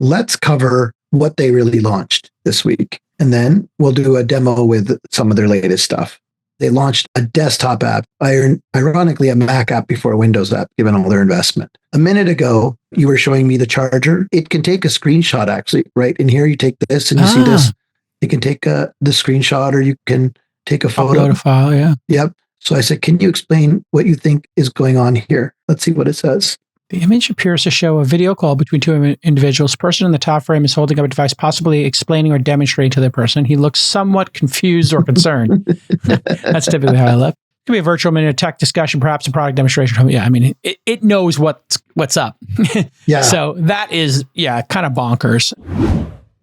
let's cover what they really launched this week. And then we'll do a demo with some of their latest stuff. They launched a desktop app, ironically, a Mac app before a Windows app, given all their investment. A minute ago, you were showing me the charger. It can take a screenshot, actually, right? In here, you take this and you see this. You can take the screenshot, or you can take a photo. Upload a file, yeah. Yep. So I said, can you explain what you think is going on here? Let's see what it says. The image appears to show a video call between two individuals. The person in the top frame is holding up a device, possibly explaining or demonstrating to the person. He looks somewhat confused or concerned. That's typically how I look. It could be a virtual minute of tech discussion, perhaps a product demonstration. Yeah, I mean, it knows what's up. Yeah. So that is, kind of bonkers.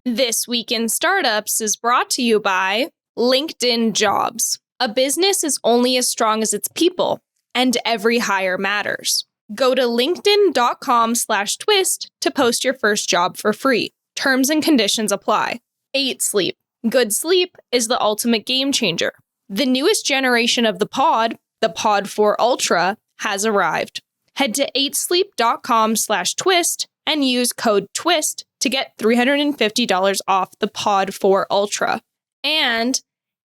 This Week in Startups is brought to you by LinkedIn Jobs. A business is only as strong as its people, and every hire matters. Go to linkedin.com/twist to post your first job for free. Terms and conditions apply. 8 Sleep. Good sleep is the ultimate game changer. The newest generation of the Pod 4 Ultra, has arrived. Head to 8sleep.com/twist and use code TWIST to get $350 off the Pod 4 Ultra. And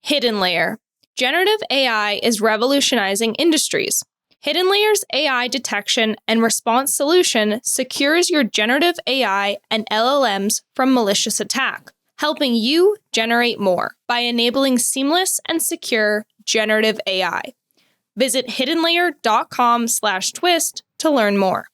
HiddenLayer. Generative AI is revolutionizing industries. HiddenLayer's AI detection and response solution secures your generative AI and LLMs from malicious attack, helping you generate more by enabling seamless and secure generative AI. Visit hiddenlayer.com/twist to learn more.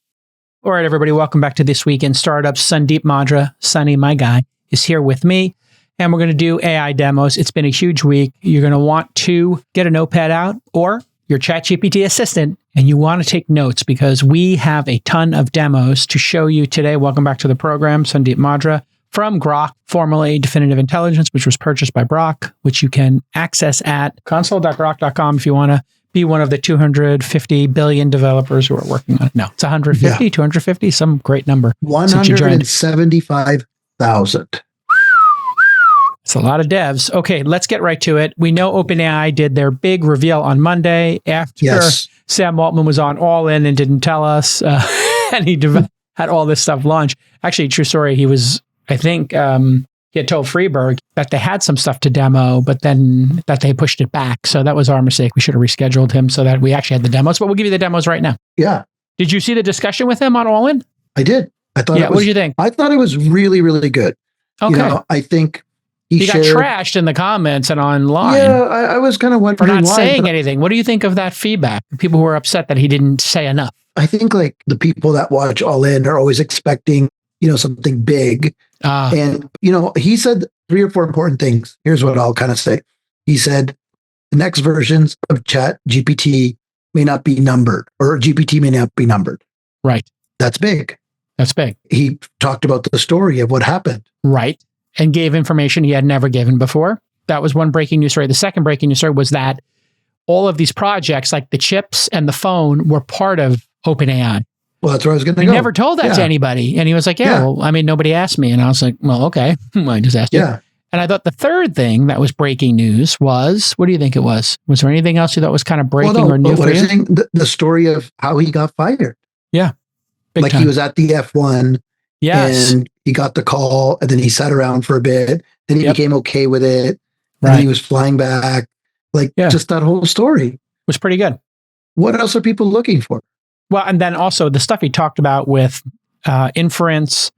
All right, everybody, welcome back to This Week in Startups. Sandeep Madra, Sunny, my guy, is here with me, and we're going to do AI demos. It's been a huge week. You're going to want to get a notepad out or your ChatGPT assistant, and you want to take notes because we have a ton of demos to show you today. Welcome back to the program, Sandeep Madra from Grok, formerly Definitive Intelligence, which was purchased by Grok, which you can access at console.grok.com if you want to be one of the 250 billion developers who are working on it. No, it's 150, 250, some great number. 175,000. It's a lot of devs. Okay, let's get right to it. We know OpenAI did their big reveal on Monday after Sam Altman was on All In and didn't tell us, and he had all this stuff launched. Actually, true story, he was, I think, he had told Freeberg that they had some stuff to demo, but then that they pushed it back. So that was our mistake. We should have rescheduled him so that we actually had the demos, but we'll give you the demos right now. Yeah. Did you see the discussion with him on All In? I did. I thought what did you think? I thought it was really, really good. Okay. I think he got trashed in the comments and online. Yeah, I was kind of wondering for not saying anything. What do you think of that feedback? People who are upset that he didn't say enough. I think like the people that watch All In are always expecting, something big. And, he said 3 or 4 important things. Here's what I'll kind of say. He said the next versions of ChatGPT may not be numbered, or GPT may not be numbered. Right. That's big. That's big. He talked about the story of what happened. Right. And gave information he had never given before. That was one breaking news story. The second breaking news story was that all of these projects, like the chips and the phone, were part of OpenAI. Well, that's where I was going to go. He never told that to anybody. And he was like, nobody asked me. And I was like, well, okay. I just asked you. Yeah. And I thought the third thing that was breaking news was, what do you think it was? Was there anything else you thought was kind of breaking or new for you? The story of how he got fired. Yeah. Like time. He was at the F1. Yes. And he got the call, and then he sat around for a bit. Then he became okay with it. Right. And he was flying back. Just that whole story was pretty good. What else are people looking for? Well, and then also the stuff he talked about with inference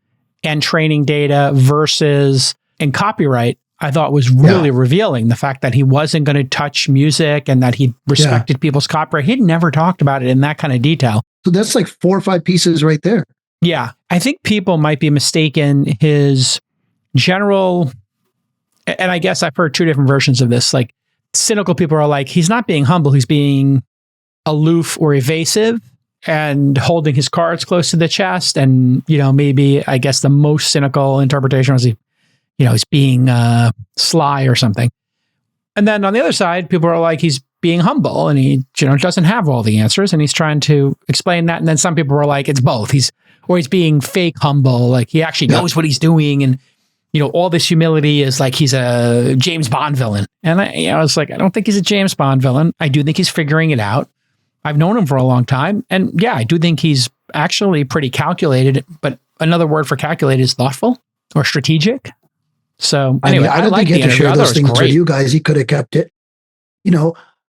and training data versus and copyright, I thought was really revealing. The fact that he wasn't going to touch music and that he respected people's copyright. He'd never talked about it in that kind of detail. So that's like 4 or 5 pieces right there. Yeah. I think people might be mistaken his general, and I guess I've heard 2 different versions of this. Like cynical people are like, he's not being humble. He's being aloof or evasive and holding his cards close to the chest. And, maybe I guess the most cynical interpretation was he's being sly or something. And then on the other side, people are like, he's being humble and he, doesn't have all the answers and he's trying to explain that. And then some people were like, it's both. He's being fake humble. Like he actually knows what he's doing. And, all this humility is like, he's a James Bond villain. And I was like, I don't think he's a James Bond villain. I do think he's figuring it out. I've known him for a long time. And I do think he's actually pretty calculated, but another word for calculate is thoughtful or strategic. So I anyway, mean, I don't think like he the had to interview. share I thought those it was things with great. you guys. He could have kept it,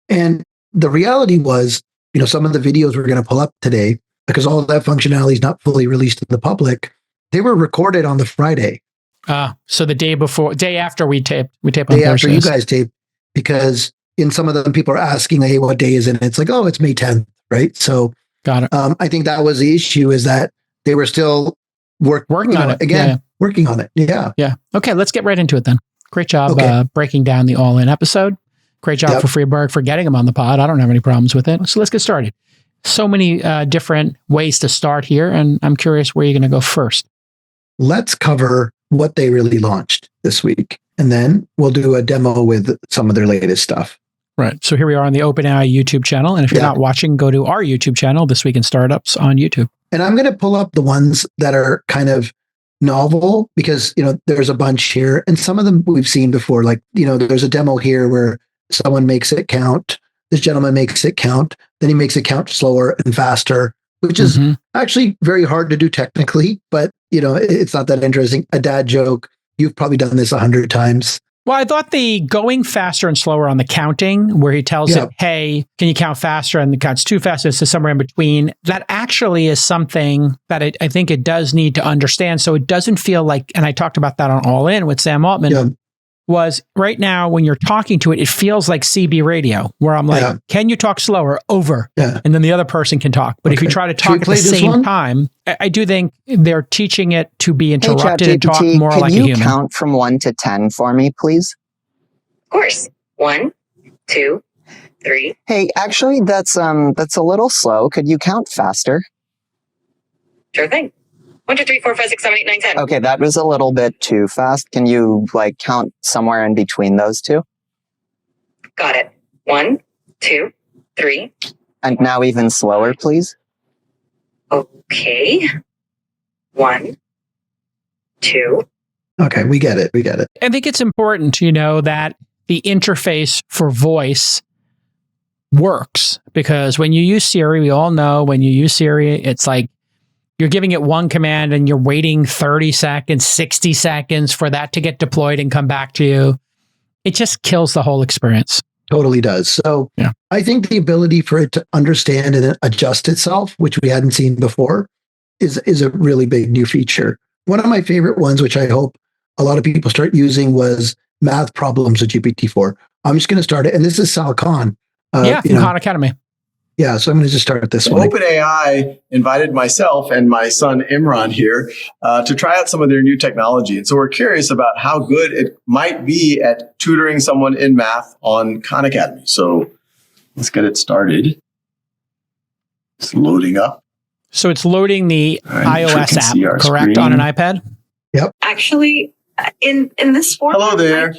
and the reality was, some of the videos we're going to pull up today, because all of that functionality is not fully released to the public, they were recorded on the Friday. So the day after we taped on Day after you Thursdays. guys taped, because in some of them, people are asking, hey, what day is it? And it's like, oh, it's May 10th, right? So Got it. I think that was the issue, is that they were still working on it. Again, working on it. Yeah. Yeah. Okay, let's get right into it then. Great job breaking down the all-in episode. Great job for Freeberg for getting him on the pod. I don't have any problems with it. So let's get started. So many different ways to start here, and I'm curious where you're going to go first. Let's cover what they really launched this week, and then we'll do a demo with some of their latest stuff. Right. So here we are on the OpenAI YouTube channel. And if you're not watching, go to our YouTube channel, This Week in Startups on YouTube. And I'm going to pull up the ones that are kind of novel, because, there's a bunch here, and some of them we've seen before. Like, there's a demo here where someone makes it count. This gentleman makes it count. Then he makes it count slower and faster, which is actually very hard to do technically, but it's not that interesting. A dad joke. You've probably done this 100 times. Well, I thought the going faster and slower on the counting, where he tells it, hey, can you count faster? And the counts too fast, it's somewhere in between. That actually is something that I think it does need to understand. So it doesn't feel like, and I talked about that on All In with Sam Altman, was right now when you're talking to it, it feels like CB radio, where I'm like, can you talk slower? Over. And then the other person can talk. But if you try to talk at the same time, I do think they're teaching it to be interrupted and talk more like a human. Can you count from 1 to 10 for me, please? Of course. 1, 2, 3. Hey, actually, that's a little slow. Could you count faster? Sure thing. 1, 2, 3, 4, 5, 6, 7, 8, 9, 10. Okay, that was a little bit too fast. Can you count somewhere in between those two? Got it. 1, 2, 3. And now even slower, please. Okay. 1, 2. Okay, we get it. I think it's important, that the interface for voice works, because when you use Siri, we all know when you use Siri, it's like you're giving it one command and you're waiting 30 seconds, 60 seconds for that to get deployed and come back to you. It just kills the whole experience. Totally does. So I think the ability for it to understand and adjust itself, which we hadn't seen before, is a really big new feature. One of my favorite ones, which I hope a lot of people start using, was math problems with GPT-4. I'm just going to start it. And this is Sal Khan. From Khan Academy. Yeah, so I'm going to just start this one. OpenAI invited myself and my son Imran here to try out some of their new technology. And so we're curious about how good it might be at tutoring someone in math on Khan Academy. So let's get it started. It's loading up. So it's loading the iOS app, correct, screen. on an iPad? Yep. Actually, in this format, hello there.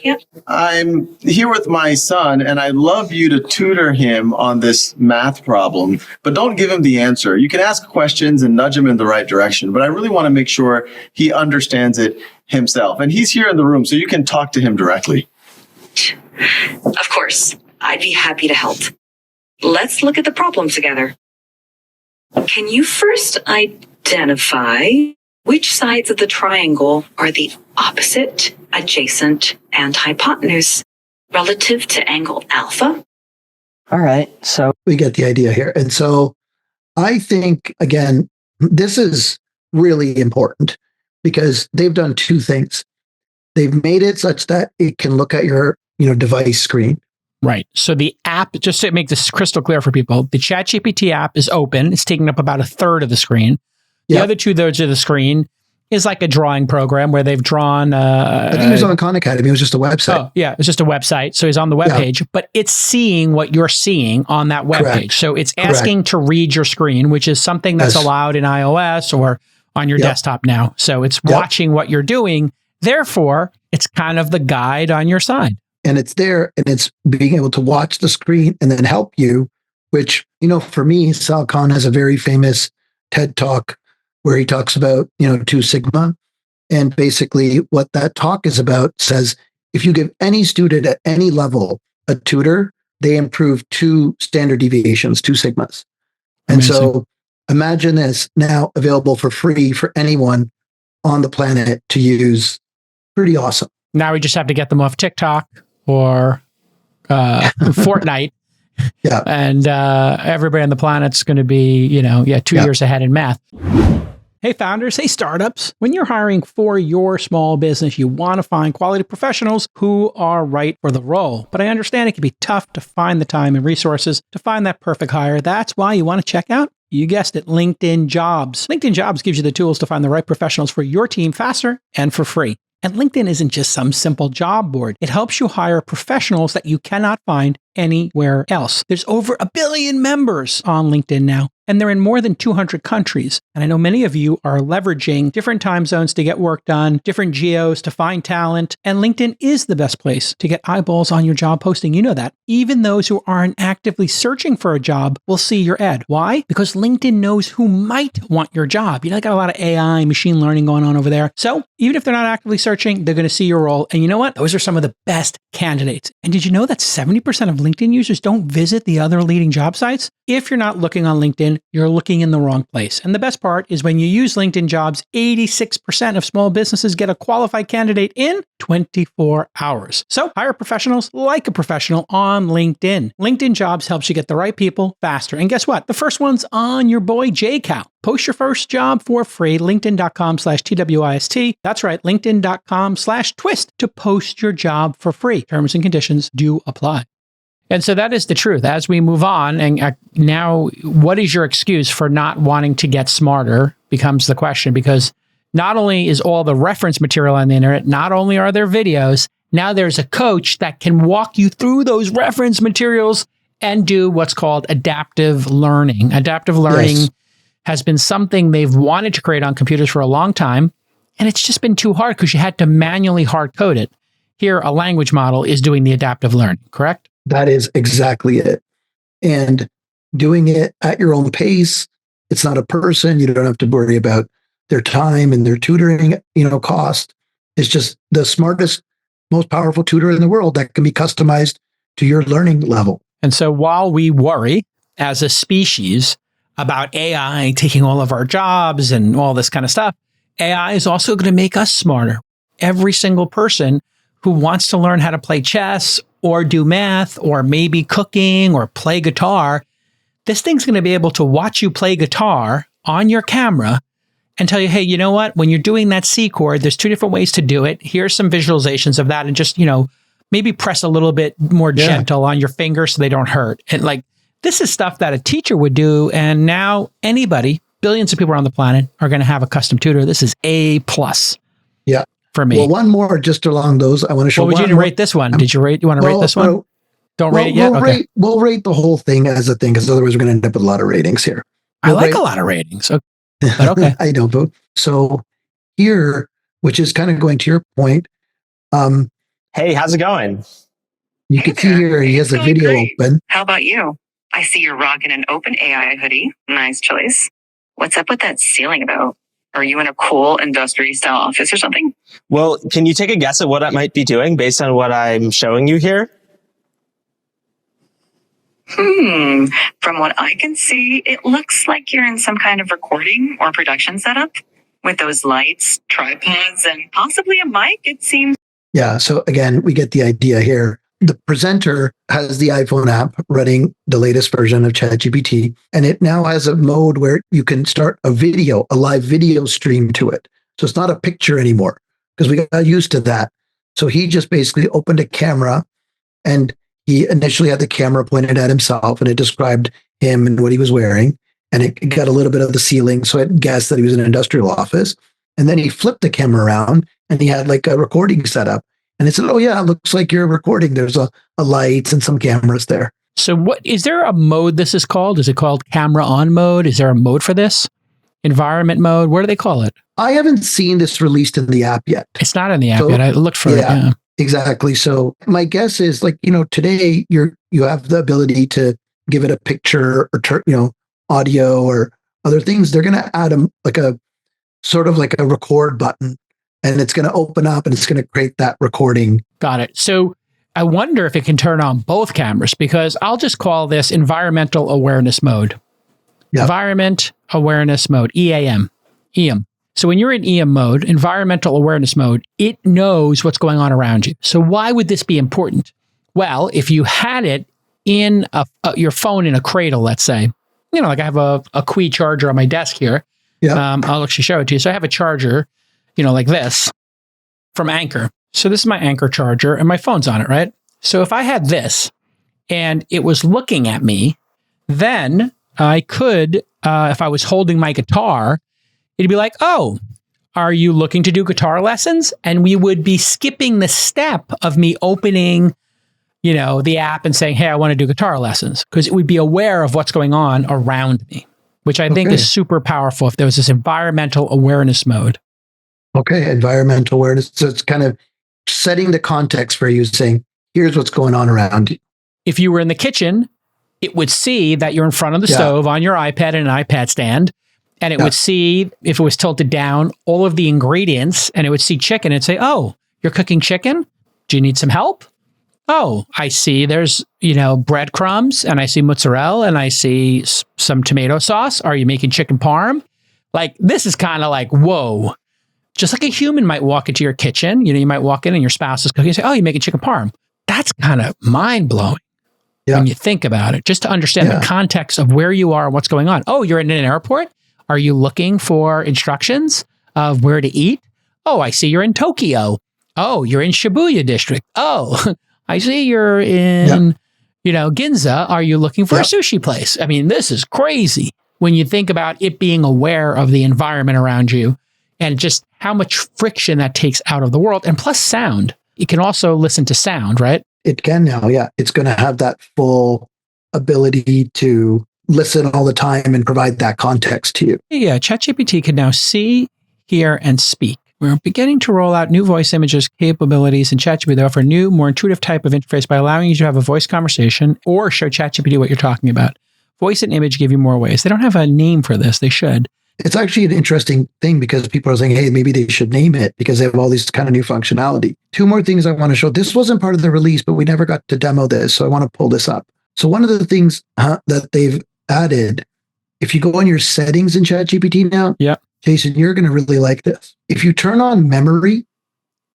I'm here with my son, and I'd love you to tutor him on this math problem, but don't give him the answer. You can ask questions and nudge him in the right direction, but I really want to make sure he understands it himself. And he's here in the room, so you can talk to him directly. Of course, I'd be happy to help. Let's look at the problem together. Can you first identify which sides of the triangle are the opposite, adjacent, and hypotenuse relative to angle alpha? All right, so we get the idea here. And so I think, again, this is really important, because they've done two things. They've made it such that it can look at your device screen. Right. So the app, just to make this crystal clear for people, the ChatGPT app is open. It's taking up about a third of the screen. The other 2/3 of the screen is like a drawing program where they've drawn. I think it was on Khan Academy. It was just a website. Oh, yeah. It's just a website. So he's on the web page, but it's seeing what you're seeing on that web page. So it's asking to read your screen, which is something that's allowed in iOS or on your desktop now. So it's watching what you're doing. Therefore, it's kind of the guide on your side. And it's there, and it's being able to watch the screen and then help you, which, for me, Sal Khan has a very famous TED Talk where he talks about, 2 Sigma. And basically what that talk is about says, if you give any student at any level a tutor, they improve 2 standard deviations, 2 Sigmas. And so imagine this now available for free for anyone on the planet to use. Pretty awesome. Now we just have to get them off TikTok or Fortnite. Yeah. And everybody on the planet's going to be, 2 years ahead in math. Hey, founders. Hey, startups. When you're hiring for your small business, you want to find quality professionals who are right for the role. But I understand it can be tough to find the time and resources to find that perfect hire. That's why you want to check out, you guessed it, LinkedIn Jobs. LinkedIn Jobs gives you the tools to find the right professionals for your team faster and for free. And LinkedIn isn't just some simple job board. It helps you hire professionals that you cannot find anywhere else. There's over 1 billion members on LinkedIn now, and they're in more than 200 countries. And I know many of you are leveraging different time zones to get work done, different geos to find talent, and LinkedIn is the best place to get eyeballs on your job posting. You know that. Even those who aren't actively searching for a job will see your ad. Why? Because LinkedIn knows who might want your job. They got a lot of AI, machine learning going on over there. So even if they're not actively searching, they're going to see your role. And you know what? Those are some of the best candidates. And did you know that 70% of LinkedIn users don't visit the other leading job sites? If you're not looking on LinkedIn, you're looking in the wrong place. And the best part is when you use LinkedIn Jobs, 86% of small businesses get a qualified candidate in 24 hours. So hire professionals like a professional on LinkedIn. LinkedIn Jobs helps you get the right people faster. And guess what? The first one's on your boy, JCal. Post your first job for free. LinkedIn.com/TWIST. That's right. LinkedIn.com/twist to post your job for free. Terms and conditions do apply. And so that is the truth. As we move on, and now, what is your excuse for not wanting to get smarter becomes the question, because not only is all the reference material on the internet, not only are there videos, now there's a coach that can walk you through those reference materials and do what's called adaptive learning. Adaptive learning has been something they've wanted to create on computers for a long time, and it's just been too hard because you had to manually hard code it. Here, a language model is doing the adaptive learning, correct? That is exactly it. And doing it at your own pace, it's not a person. You don't have to worry about their time and their tutoring, cost. It's just the smartest, most powerful tutor in the world that can be customized to your learning level. And so while we worry as a species about AI taking all of our jobs and all this kind of stuff, AI is also going to make us smarter. Every single person who wants to learn how to play chess or do math or maybe cooking or play guitar, this thing's going to be able to watch you play guitar on your camera and tell you, hey, you know what? When you're doing that C chord, there's 2 different ways to do it. Here's some visualizations of that, and just, maybe press a little bit more gentle on your fingers so they don't hurt. And this is stuff that a teacher would do. And now anybody, billions of people on the planet, are going to have a custom tutor. This is A+. Yeah. For me. Well, one more just along those. I want to show. Well, would you rate this one? Did you rate? You want to rate this one? Don't rate it yet. We'll rate the whole thing as a thing, because otherwise we're going to end up with a lot of ratings here. I like a lot of ratings. But okay. I don't vote. So here, which is kind of going to your point. Hey, how's it going? You can see here he has a video open. How about you? I see you're rocking an OpenAI hoodie. Nice choice. What's up with that ceiling about? Are you in a cool industry style office or something? Well, can you take a guess at what I might be doing based on what I'm showing you here? From what I can see, it looks like you're in some kind of recording or production setup with those lights, tripods, and possibly a mic, it seems. Yeah. So again, we get the idea here. The presenter has the iPhone app running the latest version of ChatGPT, and it now has a mode where you can start a live video stream to it. So it's not a picture anymore, because we got used to that. So he just basically opened a camera, and he initially had the camera pointed at himself, and it described him and what he was wearing. And it got a little bit of the ceiling, so it guessed that he was in an industrial office. And then he flipped the camera around, and he had a recording setup. And it said, oh, yeah, it looks like you're recording. There's a lights and some cameras there. So what is there a mode this is called? Is it called camera on mode? Is there a mode for this? Environment mode? What do they call it? I haven't seen this released in the app yet. It's not in the app yet. I looked for it. Yeah, exactly. So my guess is today you have the ability to give it a picture or, audio or other things. They're going to add a sort of like a record button. And it's going to open up and it's going to create that recording. Got it. So I wonder if it can turn on both cameras, because I'll just call this environmental awareness mode. Yep. Environment awareness mode, EAM. So when you're in EM mode, environmental awareness mode, it knows what's going on around you. So why would this be important? Well, if you had it in your phone in a cradle, let's say, like I have a Qi charger on my desk here. Yeah. I'll actually show it to you. So I have a charger, like this from Anker. So this is my Anker charger and my phone's on it, right? So if I had this and it was looking at me, then I could, if I was holding my guitar, it'd be like, oh, are you looking to do guitar lessons? And we would be skipping the step of me opening, the app and saying, hey, I want to do guitar lessons, because it would be aware of what's going on around me, which I think is super powerful if there was this environmental awareness mode. Okay, environmental awareness. So it's kind of setting the context for you, saying, here's what's going on around you. If you were in the kitchen, it would see that you're in front of the stove on your iPad and an iPad stand. And it would see, if it was tilted down, all of the ingredients, and it would see chicken and say, oh, you're cooking chicken? Do you need some help? Oh, I see there's, breadcrumbs, and I see mozzarella, and I see some tomato sauce. Are you making chicken parm? Like, this is kind of like, whoa. Just like a human might walk into your kitchen, you might walk in and your spouse is cooking and say, oh, you're making chicken parm. That's kind of mind-blowing when you think about it, just to understand the context of where you are and what's going on. Oh, you're in an airport? Are you looking for instructions of where to eat? Oh, I see you're in Tokyo. Oh, you're in Shibuya district. Oh, I see you're in, Ginza. Are you looking for a sushi place? I mean, this is crazy when you think about it being aware of the environment around you and just how much friction that takes out of the world. And plus sound. It can also listen to sound, right? It can now, yeah. It's going to have that full ability to listen all the time and provide that context to you. Yeah, ChatGPT can now see, hear, and speak. We're beginning to roll out new voice images capabilities in ChatGPT that offer a new, more intuitive type of interface by allowing you to have a voice conversation or show ChatGPT what you're talking about. Voice and image give you more ways. They don't have a name for this. They should. It's actually an interesting thing because people are saying, hey, maybe they should name it because they have all these kind of new functionality. Two more things I want to show. This wasn't part of the release, but we never got to demo this. So I want to pull this up. So one of the things that they've added, if you go on your settings in ChatGPT now, Jason, you're going to really like this. If you turn on memory.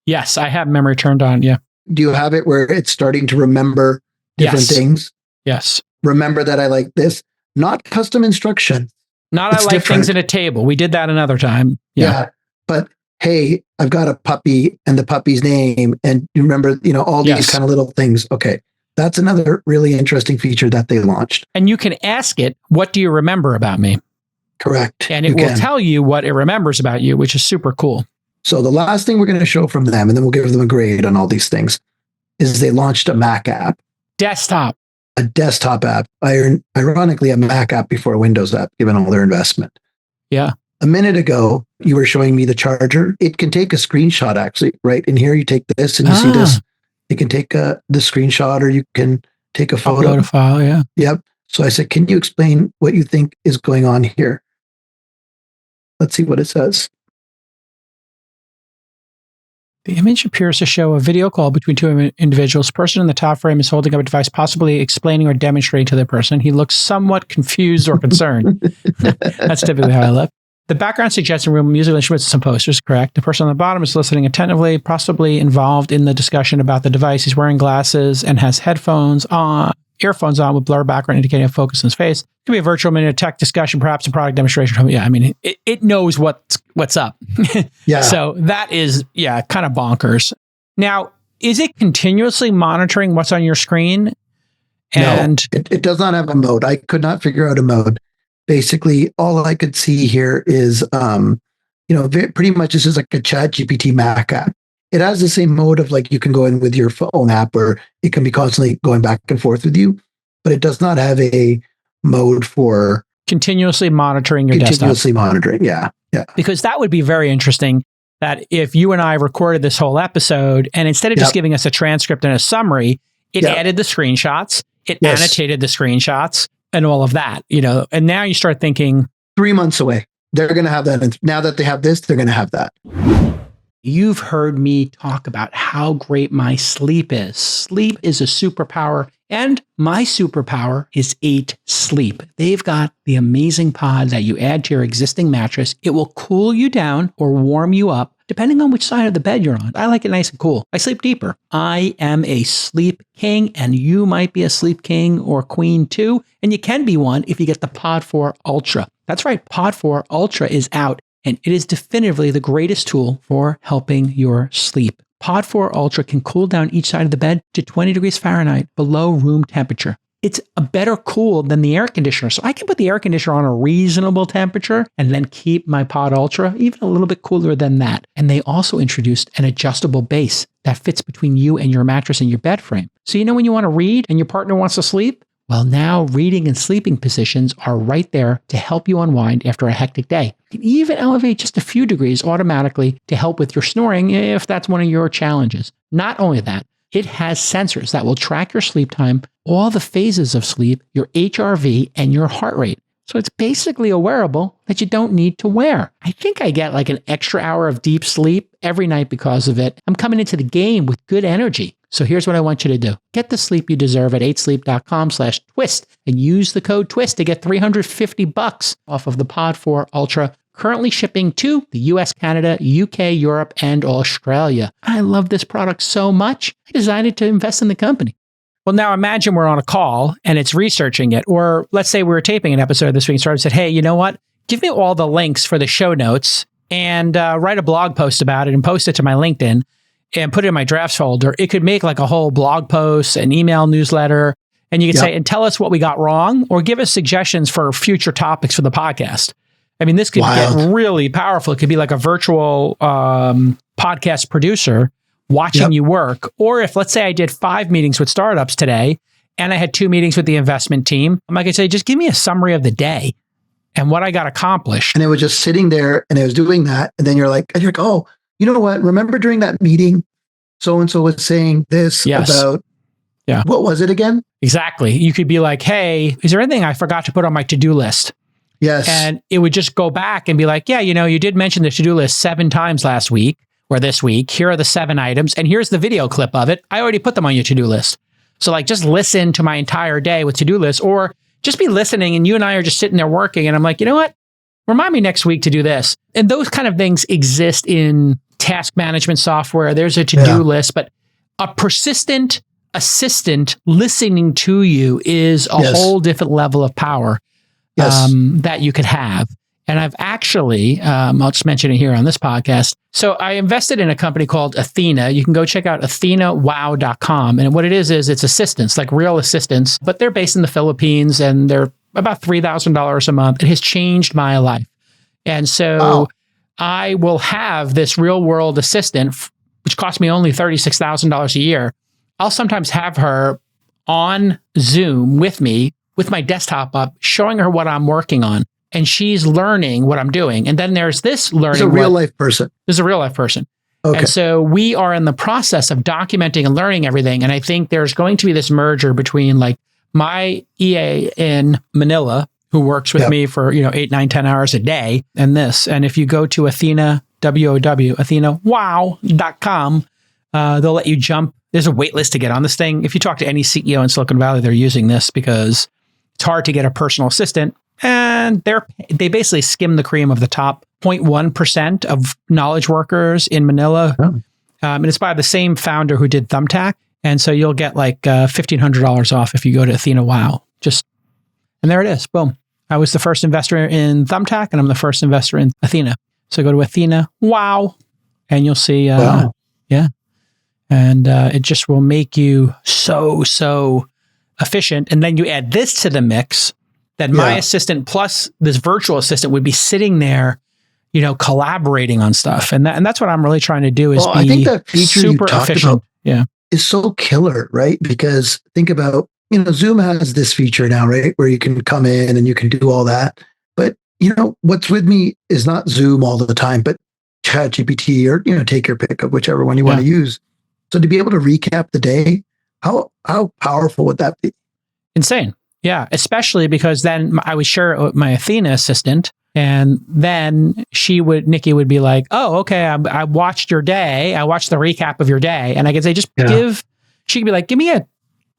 Yes, I have memory turned on. Yeah. Do you have it where it's starting to remember different things? Yes. Remember that I like this. Not custom instruction. Not I like things in a table. We did that another time. Yeah. But hey, I've got a puppy and the puppy's name. And you remember, all these kind of little things. Okay. That's another really interesting feature that they launched. And you can ask it, what do you remember about me? Correct. And it will tell you what it remembers about you, which is super cool. So the last thing we're going to show from them, and then we'll give them a grade on all these things, is they launched a Mac app. Desktop. A desktop app. Ironically, a Mac app before a Windows app, given all their investment. Yeah. A minute ago, you were showing me the charger. It can take a screenshot, actually, right? In here, you take this and you see this. You can take the screenshot or you can take a photo. Upload a file, yeah. Yep. So I said, can you explain what you think is going on here? Let's see what it says. The image appears to show a video call between two individuals. The person in the top frame is holding up a device, possibly explaining or demonstrating to the person. He looks somewhat confused or concerned. That's typically how I look. The background suggests a room, musical instruments, and some posters, correct. The person on the bottom is listening attentively, possibly involved in the discussion about the device. He's wearing glasses and has earphones on with blur background indicating a focus on his face. It could be a virtual minute tech discussion, perhaps a product demonstration. Yeah, I mean, it knows what's up. Yeah. So that is, kind of bonkers. Now, is it continuously monitoring what's on your screen? And no, it does not have a mode. I could not figure out a mode. Basically, all I could see here is, pretty much this is like a ChatGPT Mac app. It has the same mode of like you can go in with your phone app where it can be constantly going back and forth with you, but it does not have a mode for continuously monitoring your desktop. Continuously monitoring, yeah. Because that would be very interesting that if you and I recorded this whole episode and instead of just giving us a transcript and a summary, it added the screenshots, it annotated the screenshots and all of that, and now you start thinking 3 months away, they're going to have that. Now that they have this, they're going to have that. You've heard me talk about how great my sleep is. Sleep is a superpower And my superpower is 8 Sleep. They've got the amazing pod that you add to your existing mattress. It will cool you down or warm you up, depending on which side of the bed you're on. I like it nice and cool. I sleep deeper. I am a sleep king, and you might be a sleep king or queen too. And you can be one if you get the Pod 4 Ultra. That's right, Pod 4 Ultra is out, and it is definitively the greatest tool for helping your sleep. Pod 4 Ultra can cool down each side of the bed to 20 degrees Fahrenheit below room temperature. It's a better cool than the air conditioner. So I can put the air conditioner on a reasonable temperature and then keep my Pod Ultra even a little bit cooler than that. And they also introduced an adjustable base that fits between you and your mattress and your bed frame. So when you want to read and your partner wants to sleep? Well, now reading and sleeping positions are right there to help you unwind after a hectic day. You can even elevate just a few degrees automatically to help with your snoring if that's one of your challenges. Not only that, it has sensors that will track your sleep time, all the phases of sleep, your HRV, and your heart rate. So it's basically a wearable that you don't need to wear. I think I get like an extra hour of deep sleep every night because of it. I'm coming into the game with good energy. So here's what I want you to do. Get the sleep you deserve at 8sleep.com/twist and use the code TWIST to get $350 off of the Pod 4 Ultra, currently shipping to the US, Canada, UK, Europe, and Australia. I love this product so much, I decided to invest in the company. Well, now imagine we're on a call and it's researching it. Or let's say we were taping an episode this week and started said, hey, you know what? Give me all the links for the show notes and write a blog post about it and post it to my LinkedIn and put it in my drafts folder. It could make like a whole blog post, an email newsletter, and you could say, and tell us what we got wrong or give us suggestions for future topics for the podcast. I mean, this could get really powerful. It could be like a virtual podcast producer watching you work. Or if, let's say I did 5 meetings with startups today and I had 2 meetings with the investment team, I could say, just give me a summary of the day and what I got accomplished. And it was just sitting there and it was doing that. And then you're like, oh, you know what? Remember during that meeting, so-and-so was saying this about, what was it again? Exactly. You could be like, hey, is there anything I forgot to put on my to-do list? Yes. And it would just go back and be like, yeah, you did mention the to-do list 7 times last week or this week. Here are the 7 items. And here's the video clip of it. I already put them on your to-do list. So like, just listen to my entire day with to-do lists, or just be listening and you and I are just sitting there working. And I'm like, you know what? Remind me next week to do this. And those kind of things exist in task management software. There's a to-do list, but a persistent assistant listening to you is a whole different level of power that you could have. And I've actually, I'll just mention it here on this podcast. So I invested in a company called Athena. You can go check out athenawow.com. And what it is it's assistants, like real assistants, but they're based in the Philippines and they're about $3,000 a month. It has changed my life. And so I will have this real world assistant, which costs me only $36,000 a year. I'll sometimes have her on Zoom with me, with my desktop up, showing her what I'm working on. And she's learning what I'm doing. And then there's this learning. There's a real life person. There's a real life person. Okay. And so we are in the process of documenting and learning everything. And I think there's going to be this merger between like my EA in Manila, who works with me for, 8, 9, 10 hours a day, and this. And if you go to Athena, athenawow.com, they'll let you jump. There's a wait list to get on this thing. If you talk to any CEO in Silicon Valley, they're using this because it's hard to get a personal assistant. And they basically skim the cream of the top 0.1% of knowledge workers in Manila. And it's by the same founder who did Thumbtack. And so you'll get like $1,500 off if you go to Athena Wow. And there it is. Boom. I was the first investor in Thumbtack and I'm the first investor in Athena. So go to Athena Wow and you'll see. And it just will make you so efficient. And then you add this to the mix. That my assistant plus this virtual assistant would be sitting there, collaborating on stuff. And that's what I'm really trying to do is be I think that feature super you talked efficient. About is so killer, right? Because think about, Zoom has this feature now, right? Where you can come in and you can do all that. But, what's with me is not Zoom all the time, but ChatGPT or, take your pick of whichever one you want to use. So to be able to recap the day, how powerful would that be? Insane. Yeah, especially because then I would share it with my Athena assistant, and then Nikki would be like, "Oh, okay, I watched your day. I watched the recap of your day," and I could say, she could be like, "Give me a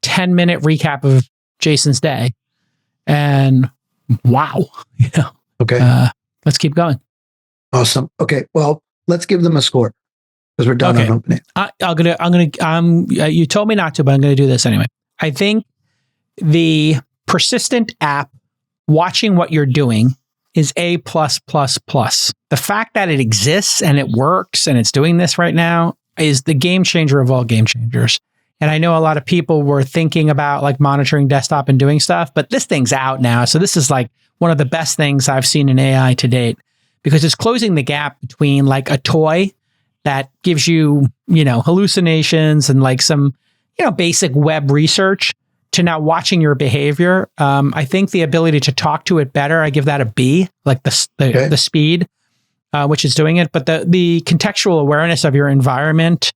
10-minute recap of Jason's day. And wow, Okay. Let's keep going. Awesome. Okay. Well, let's give them a score because we're done on OpenAI. You told me not to, but I'm going to do this anyway. I think the persistent app watching what you're doing is A+++. The fact that it exists and it works and it's doing this right now is the game changer of all game changers. And I know a lot of people were thinking about like monitoring desktop and doing stuff, but this thing's out now. So this is like one of the best things I've seen in AI to date because it's closing the gap between like a toy that gives you, hallucinations and like some, basic web research to now watching your behavior. I think the ability to talk to it better, I give that a B, like the speed, which is doing it. But the contextual awareness of your environment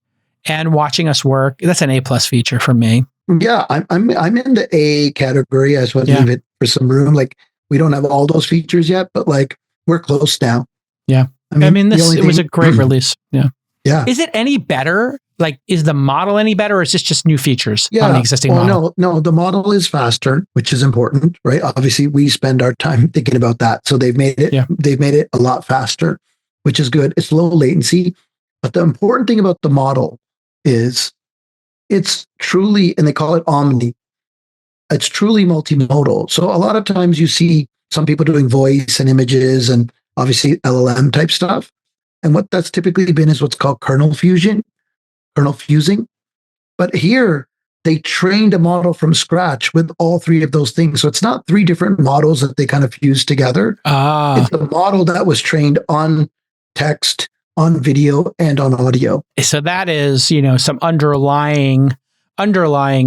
and watching us work, that's an A+ feature for me. Yeah, I'm in the A category. I just want to leave it for some room. Like we don't have all those features yet, but like we're close now. Yeah. It was a great release. Yeah. Yeah. Is it any better? Like, is the model any better or is this just new features on the existing model? No, the model is faster, which is important, right? Obviously, we spend our time thinking about that. So they've made it a lot faster, which is good. It's low latency. But the important thing about the model is it's truly, and they call it omni, it's truly multimodal. So a lot of times you see some people doing voice and images and obviously LLM type stuff. And what that's typically been is what's called kernel fusing. But here they trained a model from scratch with all three of those things. So it's not three different models that they kind of fused together. It's a model that was trained on text, on video, and on audio. So that is, some underlying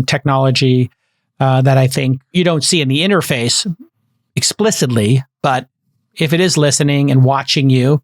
technology that I think you don't see in the interface explicitly, but if it is listening and watching you,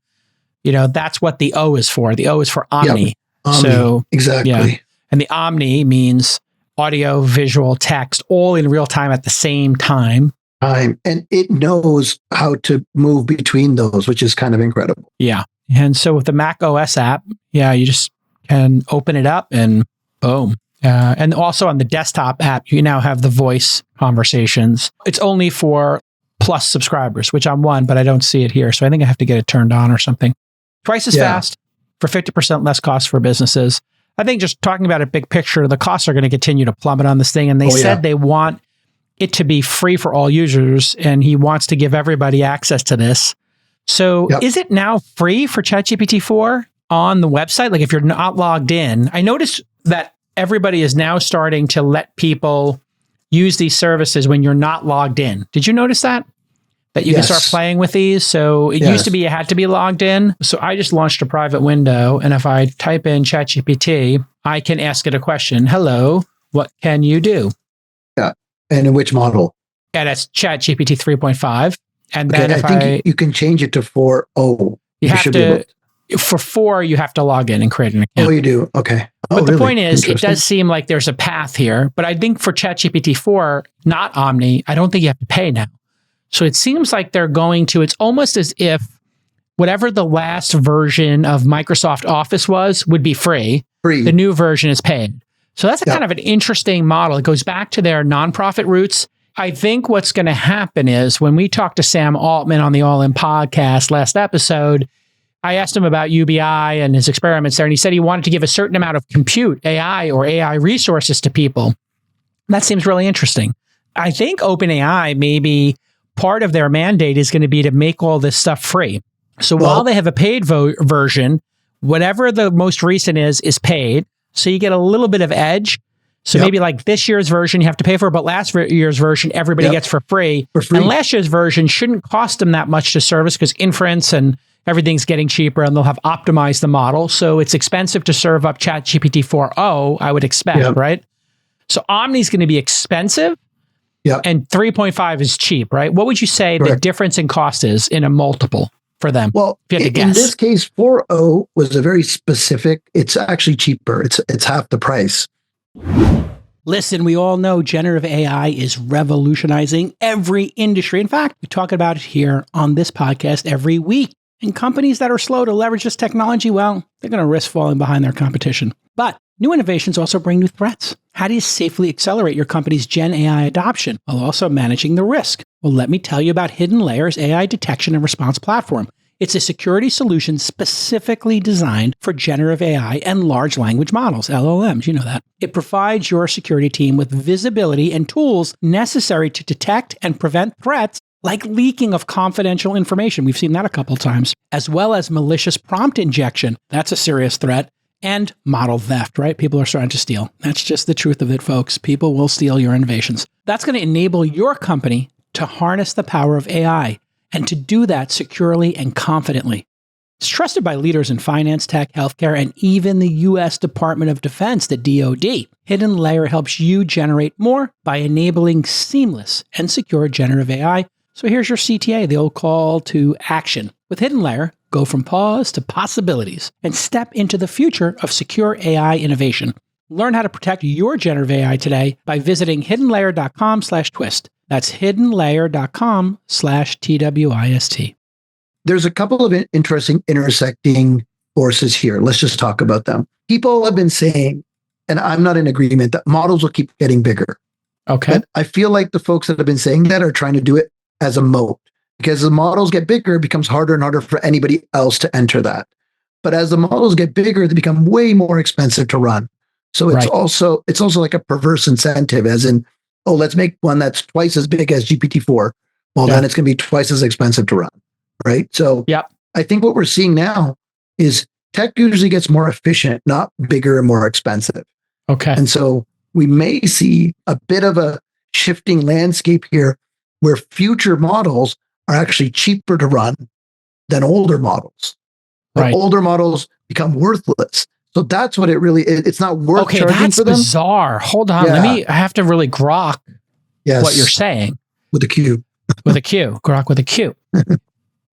that's what the O is for. The O is for omni. Yep. Omni. So exactly. Yeah. And the omni means audio, visual, text, all in real time at the same time. And it knows how to move between those, which is kind of incredible. Yeah. And so with the macOS app, you just can open it up and boom. And also on the desktop app, you now have the voice conversations. It's only for Plus subscribers, which I'm one, but I don't see it here. So I think I have to get it turned on or something. Twice as fast for 50% less cost for businesses. I think just talking about it big picture, the costs are going to continue to plummet on this thing. And they said they want it to be free for all users. And he wants to give everybody access to this. So is it now free for ChatGPT 4 on the website? Like if you're not logged in, I noticed that everybody is now starting to let people use these services when you're not logged in. Did you notice that? That you can start playing with these? So it used to be you had to be logged in. So I just launched a private window. And if I type in ChatGPT, I can ask it a question. Hello, what can you do? Yeah. And in which model? Yeah, that's ChatGPT 3.5. And then I think you can change it to 4.0. You have to, for 4, you have to log in and create an account. Oh, you do? Okay. But the point is, it does seem like there's a path here. But I think for ChatGPT 4, not Omni, I don't think you have to pay now. So it seems like they're going to, it's almost as if whatever the last version of Microsoft Office would be free. The new version is paid. So that's a kind of an interesting model. It goes back to their nonprofit roots. I think what's going to happen is when we talked to Sam Altman on the All In podcast last episode, I asked him about UBI and his experiments there, and he said he wanted to give a certain amount of compute, AI or AI resources to people. That seems really interesting. I think OpenAI maybe part of their mandate is going to be to make all this stuff free. So while they have a paid version, whatever the most recent is paid. So you get a little bit of edge. So maybe like this year's version you have to pay for, but last year's version everybody gets for free. And last year's version shouldn't cost them that much to service because inference and everything's getting cheaper and they'll have optimized the model. So it's expensive to serve up ChatGPT 4.0, I would expect, right? So Omni's going to be expensive. And 3.5 is cheap, right? What would you say the difference in cost is in a multiple for them? Well, if you had to guess? In this case, 4.0 was a very specific, it's actually cheaper. It's half the price. Listen, we all know generative AI is revolutionizing every industry. In fact, we talk about it here on this podcast every week. And companies that are slow to leverage this technology, well, they're going to risk falling behind their competition. But new innovations also bring new threats. How do you safely accelerate your company's Gen AI adoption while also managing the risk? Well, let me tell you about HiddenLayer's AI detection and response platform. It's a security solution specifically designed for generative AI and large language models, LLMs, you know that. It provides your security team with visibility and tools necessary to detect and prevent threats like leaking of confidential information. We've seen that a couple times, as well as malicious prompt injection. That's a serious threat. And model theft, right? People are starting to steal. That's just the truth of it, folks. People will steal your innovations. That's going to enable your company to harness the power of AI and to do that securely and confidently. It's trusted by leaders in finance, tech, healthcare, and even the U.S. Department of Defense, the DoD. HiddenLayer helps you generate more by enabling seamless and secure generative AI. So here's your CTA, the old call to action. With HiddenLayer, go from pause to possibilities and step into the future of secure AI innovation. Learn how to protect your generative AI today by visiting hiddenlayer.com/twist. That's hiddenlayer.com/TWIST. There's a couple of interesting intersecting forces here. Let's just talk about them. People have been saying, and I'm not in agreement, that models will keep getting bigger. Okay. But I feel like the folks that have been saying that are trying to do it as a moat. Because the models get bigger, it becomes harder and harder for anybody else to enter that. But as the models get bigger, they become way more expensive to run. So it's also like a perverse incentive, as in, oh, let's make one that's twice as big as GPT-4. Well, then it's going to be twice as expensive to run, right? So I think what we're seeing now is tech usually gets more efficient, not bigger and more expensive. Okay. And so we may see a bit of a shifting landscape here where future models are actually cheaper to run than older models. But older models become worthless. So that's what it really is. It's not worth charging for them. That's bizarre. Hold on. I have to really grok what you're saying. With a Q. With a Q. Grok with a Q.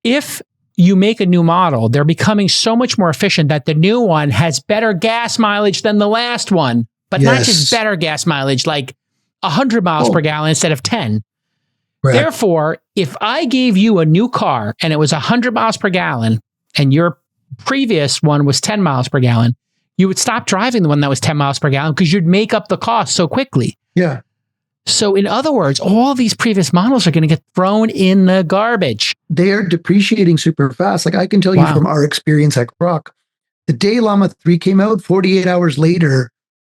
If you make a new model, they're becoming so much more efficient that the new one has better gas mileage than the last one. But not just better gas mileage, like 100 miles per gallon instead of 10. Therefore, if I gave you a new car and it was 100 miles per gallon and your previous one was 10 miles per gallon, you would stop driving the one that was 10 miles per gallon because you'd make up the cost so quickly. Yeah. So in other words, all these previous models are going to get thrown in the garbage. They are depreciating super fast. Like I can tell you from our experience at Grok, the day Llama 3 came out, 48 hours later,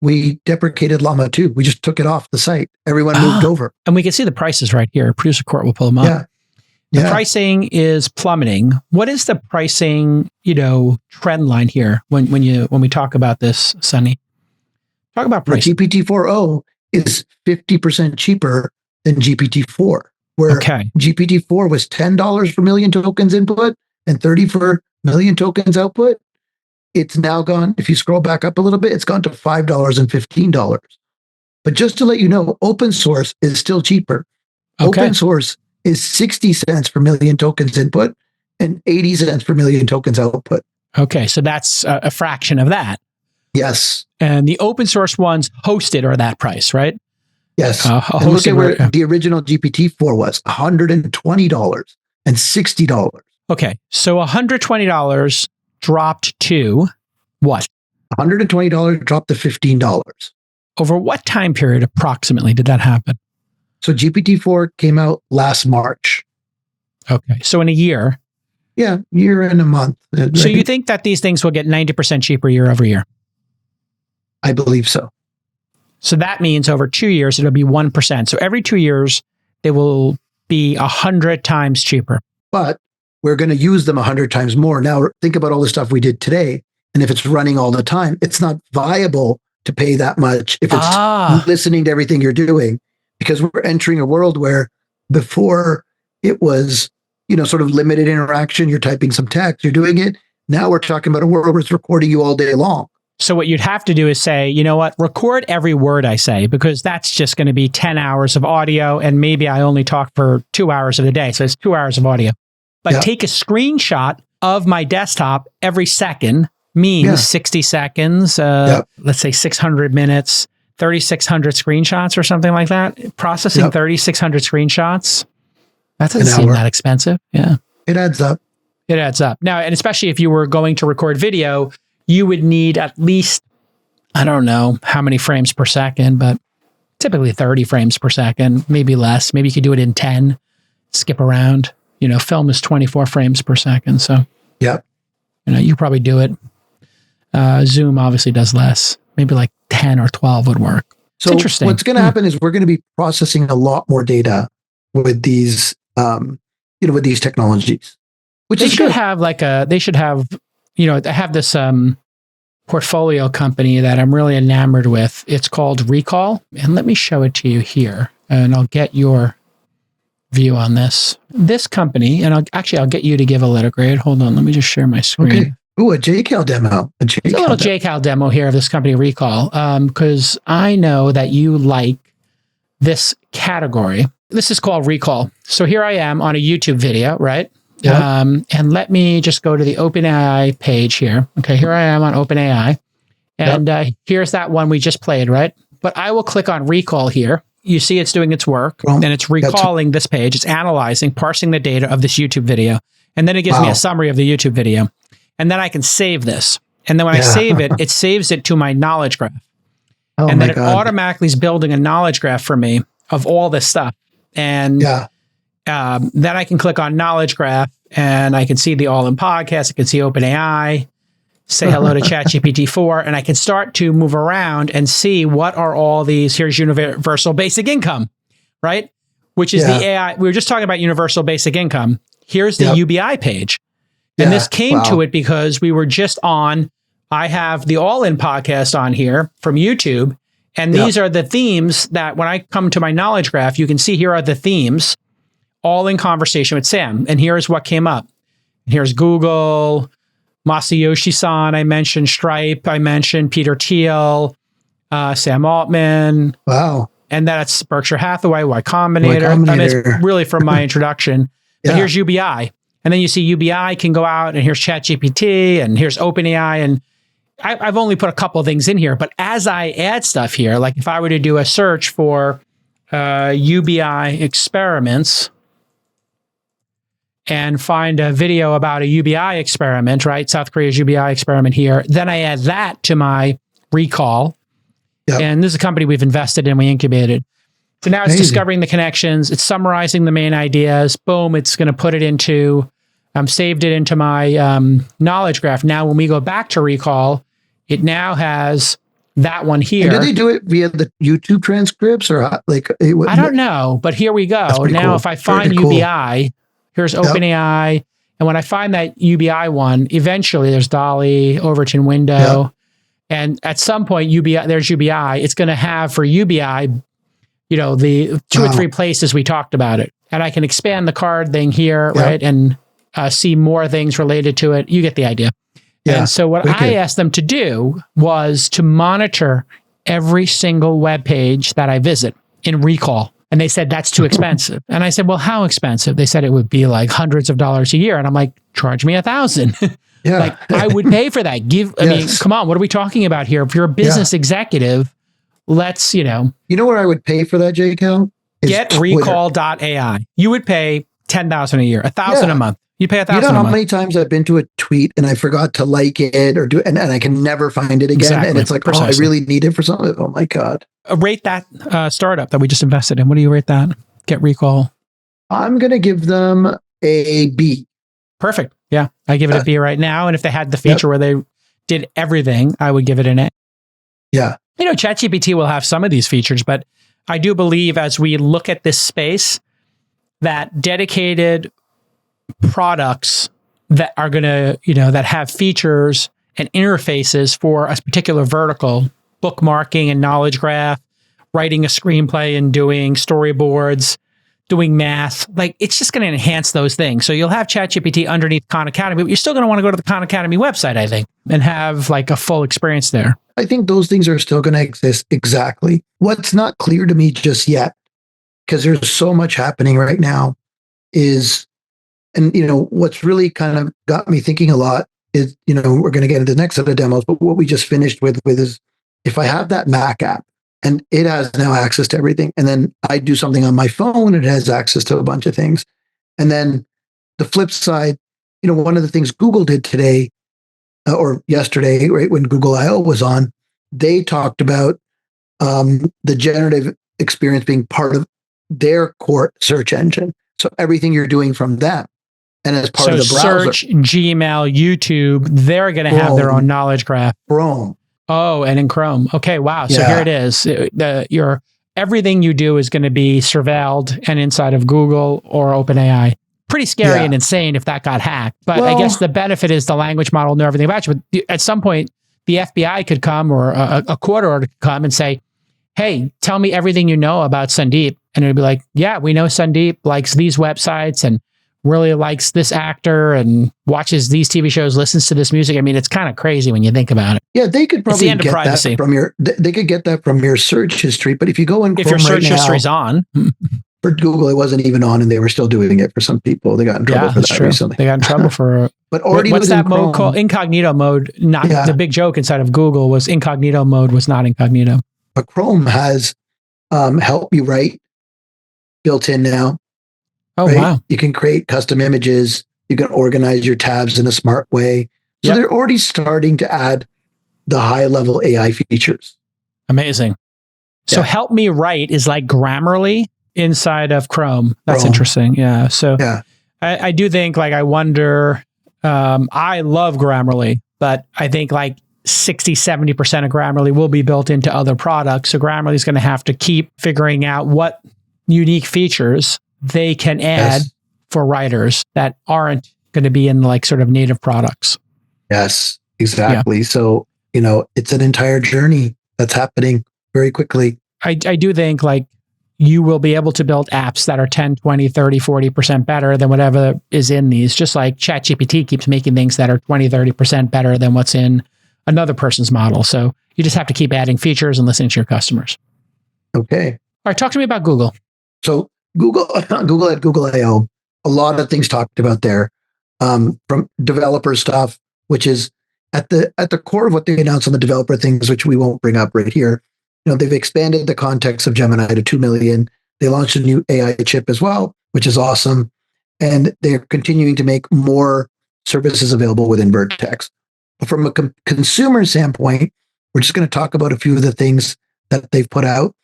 we deprecated Llama 2. We just took it off the site. Everyone moved over. And we can see the prices right here. Producer Court will pull them up. The pricing is plummeting. What is the pricing, trend line here when we talk about this, Sunny? Talk about pricing. GPT-4o is 50% cheaper than GPT-4, where GPT-4 was $10 per million tokens input and 30 for million tokens output. It's now gone, if you scroll back up a little bit, it's gone to $5 and $15. But just to let you know, open source is still cheaper. Open source is 60 cents per million tokens input and 80 cents per million tokens output. Okay, so that's a fraction of that. Yes. And the open source ones hosted are that price, right? Yes. And look at where the original GPT-4 was, $120 and $60. Okay, so $120 dropped to what? $120 dropped to $15. Over what time period approximately did that happen? So GPT-4 came out last March. Okay. So in a year? Yeah, year and a month. So you think that these things will get 90% cheaper year over year? I believe so. So that means over 2 years, it'll be 1%. So every 2 years, they will be 100 times cheaper. But we're going to use them 100 times more. Now, think about all the stuff we did today. And if it's running all the time, it's not viable to pay that much if it's listening to everything you're doing, because we're entering a world where before it was, sort of limited interaction. You're typing some text, you're doing it. Now we're talking about a world where it's recording you all day long. So what you'd have to do is say, you know what, record every word I say, because that's just going to be 10 hours of audio. And maybe I only talk for 2 hours of the day. So it's 2 hours of audio. But take a screenshot of my desktop every second means 60 seconds, let's say 600 minutes, 3,600 screenshots or something like that. Processing 3,600 screenshots. That doesn't seem that expensive. Yeah. It adds up. It adds up. Now, and especially if you were going to record video, you would need at least I don't know how many frames per second, but typically 30 frames per second, maybe less. Maybe you could do it in 10, skip around. Film is 24 frames per second. So, Yep. You probably do it. Zoom obviously does less. Maybe like 10 or 12 would work. So it's interesting. What's going to happen is we're going to be processing a lot more data with these, with these technologies. Which They is should good. have I have this portfolio company that I'm really enamored with. It's called Recall. And let me show it to you here. And I'll get your view on this. This company, and I'll get you to give a letter grade. Hold on, let me just share my screen. Okay. Ooh, a JCal demo. It's a little JCal demo here of this company Recall, because I know that you like this category. This is called Recall. So here I am on a YouTube video, right? Yeah. And let me just go to the OpenAI page here. Okay, here I am on OpenAI. And here's that one we just played, right? But I will click on Recall here. You see it's doing its work, and it's recalling this page. It's analyzing, parsing the data of this YouTube video. And then it gives me a summary of the YouTube video. And then I can save this. And then when I save it, it saves it to my knowledge graph. And then it automatically is building a knowledge graph for me of all this stuff. And then I can click on knowledge graph and I can see the All In podcast. I can see OpenAI, say hello to ChatGPT 4, and I can start to move around and see what are all these. Here's universal basic income, right? Which is the AI. We were just talking about universal basic income. Here's the UBI page. And this came to it because we were just on, I have the All In podcast on here from YouTube. And these are the themes that when I come to my knowledge graph, you can see here are the themes, all in conversation with Sam. And here's what came up. Here's Google, Masayoshi-san, I mentioned Stripe, I mentioned Peter Thiel, Sam Altman. Wow. And that's Berkshire Hathaway, Y Combinator. I mean, it's really from my introduction. But here's UBI. And then you see UBI can go out, and here's ChatGPT, and here's OpenAI. And I've only put a couple of things in here. But as I add stuff here, like if I were to do a search for UBI experiments and find a video about a UBI experiment, right? South Korea's UBI experiment here. Then I add that to my Recall. Yep. And this is a company we've invested in, we incubated. So now it's discovering the connections. It's summarizing the main ideas. Boom, it's going to put it into, saved it into my knowledge graph. Now, when we go back to Recall, it now has that one here. And do they do it via the YouTube transcripts or like? I don't know, but here we go. Now, cool. If I find UBI, here's OpenAI. And when I find that UBI one, eventually there's Dolly, Overton window. And at some point, there's UBI. It's going to have for UBI, the 2 or 3 places we talked about it. And I can expand the card thing here, right? And see more things related to it. You get the idea. Yeah. And so what I asked them to do was to monitor every single web page that I visit in Recall. And they said, that's too expensive. And I said, well, how expensive? They said it would be like hundreds of dollars a year. And I'm like, charge me $1,000. Yeah. Like I would pay for that. I mean, come on, what are we talking about here? If you're a business executive, let's, You know what I would pay for that, JCal? Get recall.ai. You would pay $10,000 a year, $1,000 a month. You pay $1,000 a month. You know how many times I've been to a tweet and I forgot to like it or do it, and I can never find it again. Exactly. And it's like, I really need it for something. Oh my God. Rate that startup that we just invested in. What do you rate that? Get Recall. I'm going to give them a B. Perfect. Yeah. I give it a B right now. And if they had the feature where they did everything, I would give it an A. Yeah. ChatGPT will have some of these features, but I do believe as we look at this space, that dedicated products that are going to, that have features and interfaces for a particular vertical, bookmarking and knowledge graph, writing a screenplay and doing storyboards, doing math, like it's just going to enhance those things. So you'll have ChatGPT underneath Khan Academy, but you're still going to want to go to the Khan Academy website, I think, and have like a full experience there. I think those things are still going to exist. Exactly. What's not clear to me just yet, because there's so much happening right now, is, and what's really kind of got me thinking a lot is, we're going to get into the next set of demos, but what we just finished with is, if I have that Mac app and it has now access to everything, and then I do something on my phone, it has access to a bunch of things. And then the flip side, one of the things Google did today or yesterday, right, when Google I/O was on, they talked about the generative experience being part of their core search engine. So everything you're doing from them and as part of the browser. Search, Gmail, YouTube, they're going to have their own knowledge graph. Chrome. Oh, and in Chrome. Okay, wow. So here it is. Everything you do is going to be surveilled and inside of Google or OpenAI. Pretty scary and insane if that got hacked. But I guess the benefit is the language model know everything about you. But at some point, the FBI could come or a court order could come and say, hey, tell me everything you know about Sandeep. And it'd be like, yeah, we know Sandeep likes these websites and really likes this actor and watches these TV shows, listens to this music. I mean, it's kind of crazy when you think about it. Yeah, they could probably get that from your. They could get that from your search history. But if you go in Chrome if your search right history's now, on, for Google, it wasn't even on, and they were still doing it for some people. They got in trouble for that recently. They got in trouble for. But already what's that Chrome, mode called? Incognito mode. Not the big joke inside of Google was incognito mode was not incognito. But Chrome has help me write built in now. Oh, right? wow. You can create custom images. You can organize your tabs in a smart way. So they're already starting to add the high level AI features. Amazing. So help me write is like Grammarly inside of Chrome. That's interesting. Yeah. So I do think I wonder, I love Grammarly, but I think 60-70% of Grammarly will be built into other products. So Grammarly is going to have to keep figuring out what unique features they can add for writers that aren't going to be in sort of native products. Yes, exactly. Yeah. So, it's an entire journey that's happening very quickly. I do think you will be able to build apps that are 10, 20, 30, 40% better than whatever is in these, just like ChatGPT keeps making things that are 20, 30% better than what's in another person's model. So you just have to keep adding features and listening to your customers. Okay. All right, talk to me about Google. So Google at Google I/O, a lot of things talked about there, from developer stuff, which is at the core of what they announced on the developer things, which we won't bring up right here. They've expanded the context of Gemini to 2 million. They launched a new AI chip as well, which is awesome. And they're continuing to make more services available within Vertex. But from a consumer standpoint, we're just going to talk about a few of the things that they've put out.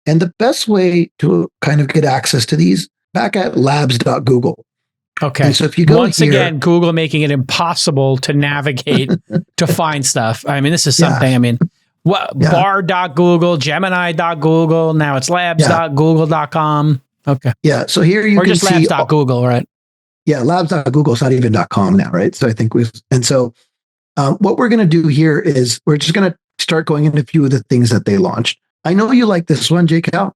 And the best way to kind of get access to these, back at Labs.Google. Okay. And so if you go again, Google making it impossible to navigate to find stuff. I mean, this is something. Yeah. I mean, bar.google, Gemini.google, now it's labs.google.com. Okay. Yeah. So here you can just see labs.google, right? Yeah, labs.google. It's not even .com now, right? So I think what we're going to do here is we're just going to start going into a few of the things that they launched. I know you like this one, Cal.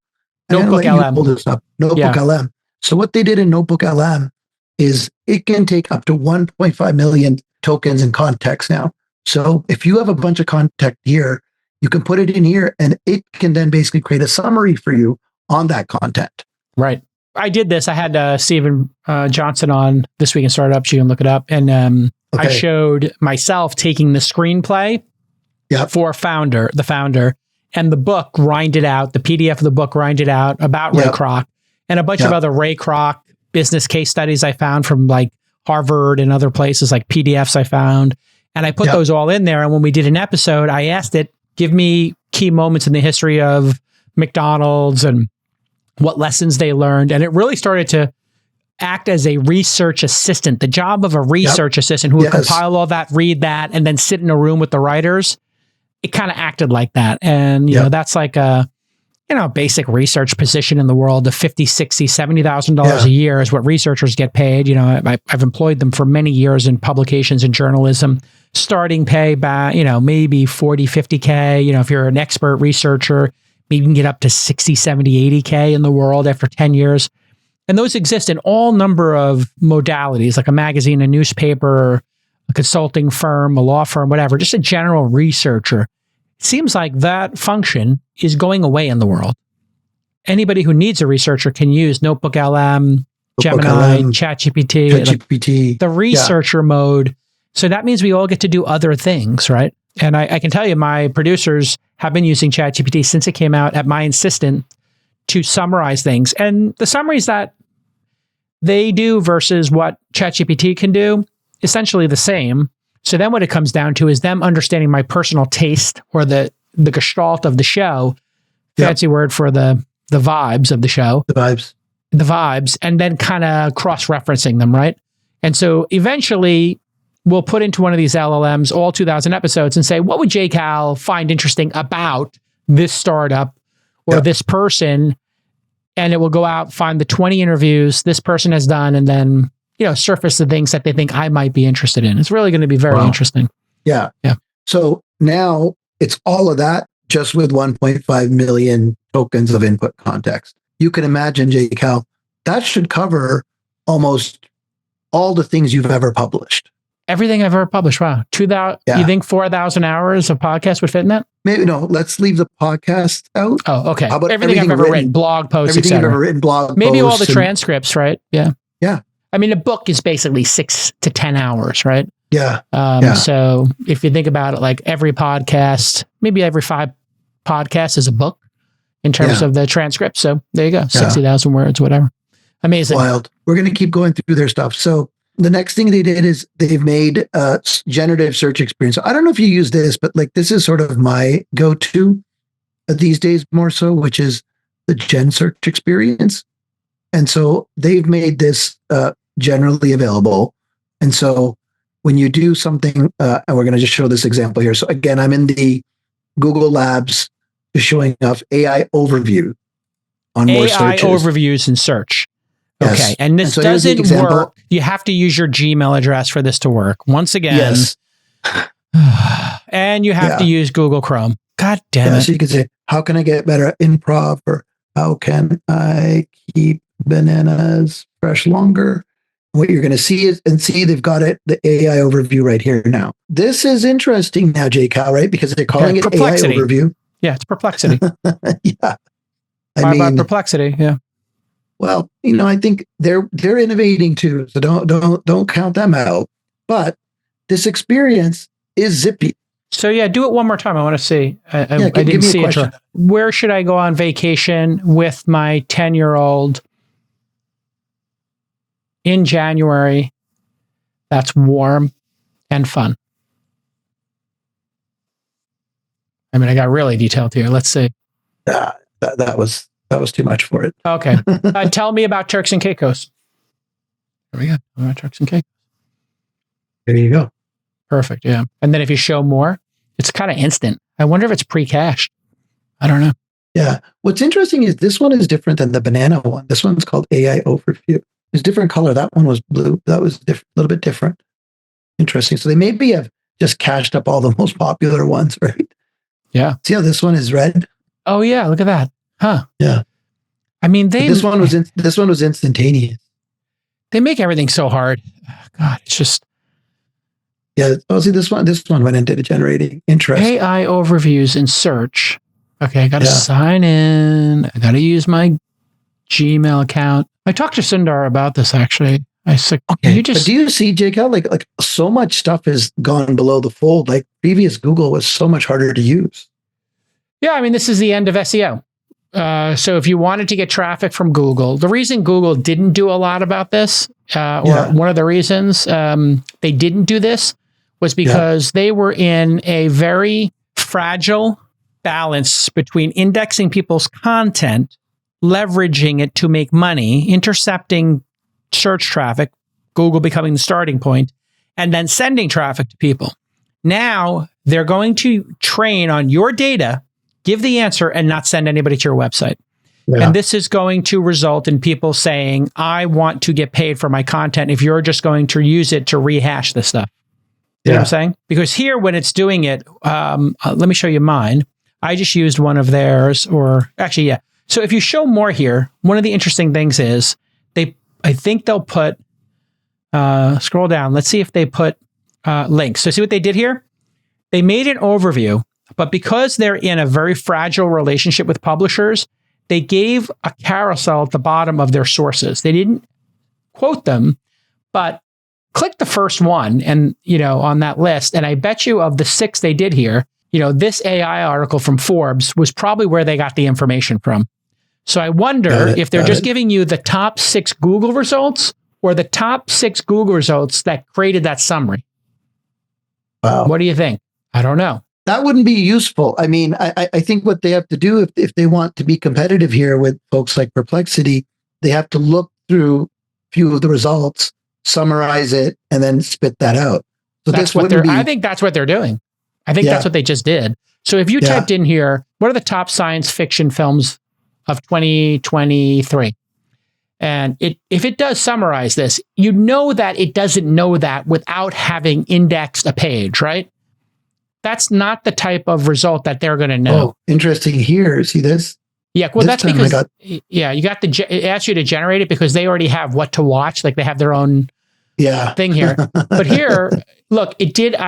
NotebookLM. NotebookLM. So what they did in NotebookLM is it can take up to 1.5 million tokens in context now. So if you have a bunch of context here, you can put it in here and it can then basically create a summary for you on that content. Right. I did this. I had Stephen Johnson on This Week in Startups. You can look it up. And I showed myself taking the screenplay for the founder, and the book grinded out, the PDF of the book grinded out about Ray Kroc, and a bunch of other Ray Kroc business case studies I found from Harvard and other places, PDFs I found. And I put those all in there. And when we did an episode, I asked it, give me key moments in the history of McDonald's and what lessons they learned. And it really started to act as a research assistant, the job of a research assistant who would compile all that, read that, and then sit in a room with the writers. It kind of acted like that. And, that's like a, basic research position in the world of $50,000, $60,000, $70,000 a year is what researchers get paid. I've employed them for many years in publications and journalism. Starting pay by, maybe 40, 50K. If you're an expert researcher, maybe you can get up to 60, 70, 80K in the world after 10 years. And those exist in all number of modalities, like a magazine, a newspaper, a consulting firm, a law firm, whatever, just a general researcher. It seems like that function is going away in the world. Anybody who needs a researcher can use NotebookLM, Gemini, ChatGPT, the researcher mode. So that means we all get to do other things, right? And I can tell you, my producers have been using ChatGPT since it came out at my insistence to summarize things. And the summaries that they do versus what ChatGPT can do, essentially the same. So then what it comes down to is them understanding my personal taste or the the gestalt of the show, fancy word for the vibes of the show. The vibes, and then kind of cross-referencing them, right? And so eventually we'll put into one of these LLMs all 2,000 episodes and say, what would JCal find interesting about this startup or this person? And it will go out, find the 20 interviews this person has done, and then, surface the things that they think I might be interested in. It's really going to be very interesting. Yeah. So now it's all of that just with 1.5 million tokens of input context. You can imagine, JCal, that should cover almost all the things you've ever published. Everything I've ever published. Wow. 2,000. You think 4,000 hours of podcast would fit in that? Maybe no. Let's leave the podcast out. Oh, okay. How about everything I've ever written, blog posts, everything you've ever written, blog maybe posts, all the transcripts, right? Yeah. Yeah. I mean, a book is basically 6 to 10 hours, right? Yeah. So if you think about it, like every podcast, maybe every 5 podcasts is a book in terms of the transcript. So there you go. 60,000 words, whatever. Amazing. Wild. We're going to keep going through their stuff. So the next thing they did is they've made a generative search experience. So I don't know if you use this, but like this is sort of my go-to these days more so, which is the Gen search experience. And so they've made this generally available. And so when you do something, and we're going to just show this example here. So again, I'm in the Google Labs showing off AI overview on more searches. AI overviews in search. Yes. Okay. And this so doesn't work. You have to use your Gmail address for this to work. Once again. Yes. And you have to use Google Chrome. God damn it. So you can say, how can I get better at improv? Or how can I keep bananas fresh longer? What you're going to see is, they've got it, the AI overview right here now. This is interesting now, JCal, right? Because they're calling it AI overview. Yeah, it's Perplexity. Yeah. About Perplexity, yeah. Well, I think they're innovating too, so don't count them out. But this experience is zippy. So yeah, do it one more time. I want to see. I didn't see it. Where should I go on vacation with my 10-year-old in January? That's warm and fun. I mean, I got really detailed here. Let's see. That was too much for it. Okay. Tell me about Turks and Caicos. There we go. About Turks and Caicos. There you go. Perfect. Yeah. And then if you show more, it's kind of instant. I wonder if it's pre-cached. I don't know. Yeah. What's interesting is this one is different than the banana one. This one's called AI Overview. It's different color. That one was blue. That was a little bit different. Interesting. So they maybe have just cached up all the most popular ones, right? Yeah. See how this one is red? Oh yeah. Look at that. Huh. Yeah. I mean, this one was instantaneous. They make everything so hard. God, it's just. Yeah. Oh, see this one went into the generating. Interesting. AI overviews in search. Okay, I got to sign in. I got to use my Gmail account. I talked to Sundar about this actually. I said, okay, but do you see, JCal, like so much stuff has gone below the fold. Like previous Google was so much harder to use. Yeah, I mean, this is the end of SEO. So if you wanted to get traffic from Google, the reason Google didn't do a lot about this, one of the reasons they didn't do this was because they were in a very fragile balance between indexing people's content, leveraging it to make money, intercepting search traffic, Google becoming the starting point, and then sending traffic to people. Now they're going to train on your data, give the answer, and not send anybody to your website. Yeah. And this is going to result in people saying, I want to get paid for my content if you're just going to use it to rehash this stuff. You know what I'm saying? Because here, when it's doing it, let me show you mine. I just used one of theirs, or actually, yeah. So if you show more here, one of the interesting things is I think they'll put, scroll down. Let's see if they put links. So see what they did here? They made an overview, but because they're in a very fragile relationship with publishers, they gave a carousel at the bottom of their sources. They didn't quote them, but click the first one and, on that list. And I bet you of the 6 they did here, this AI article from Forbes was probably where they got the information from. So I wonder if they're just giving you the top 6 Google results or the top 6 Google results that created that summary. Wow. What do you think? I don't know. that wouldn't be useful. I mean, I think what they have to do if they want to be competitive here with folks like Perplexity, they have to look through a few of the results, summarize it, and then spit that out. So that's what I think that's what they're doing. I think that's what they just did. So if you typed in here, what are the top science fiction films of 2023? And if it does summarize this, you know that it doesn't know that without having indexed a page, right? That's not the type of result that they're going to know. Oh, interesting here. See this? Yeah, well, that's because, you got it asks you to generate it because they already have what to watch. Like they have their own thing here. But here, look, it gives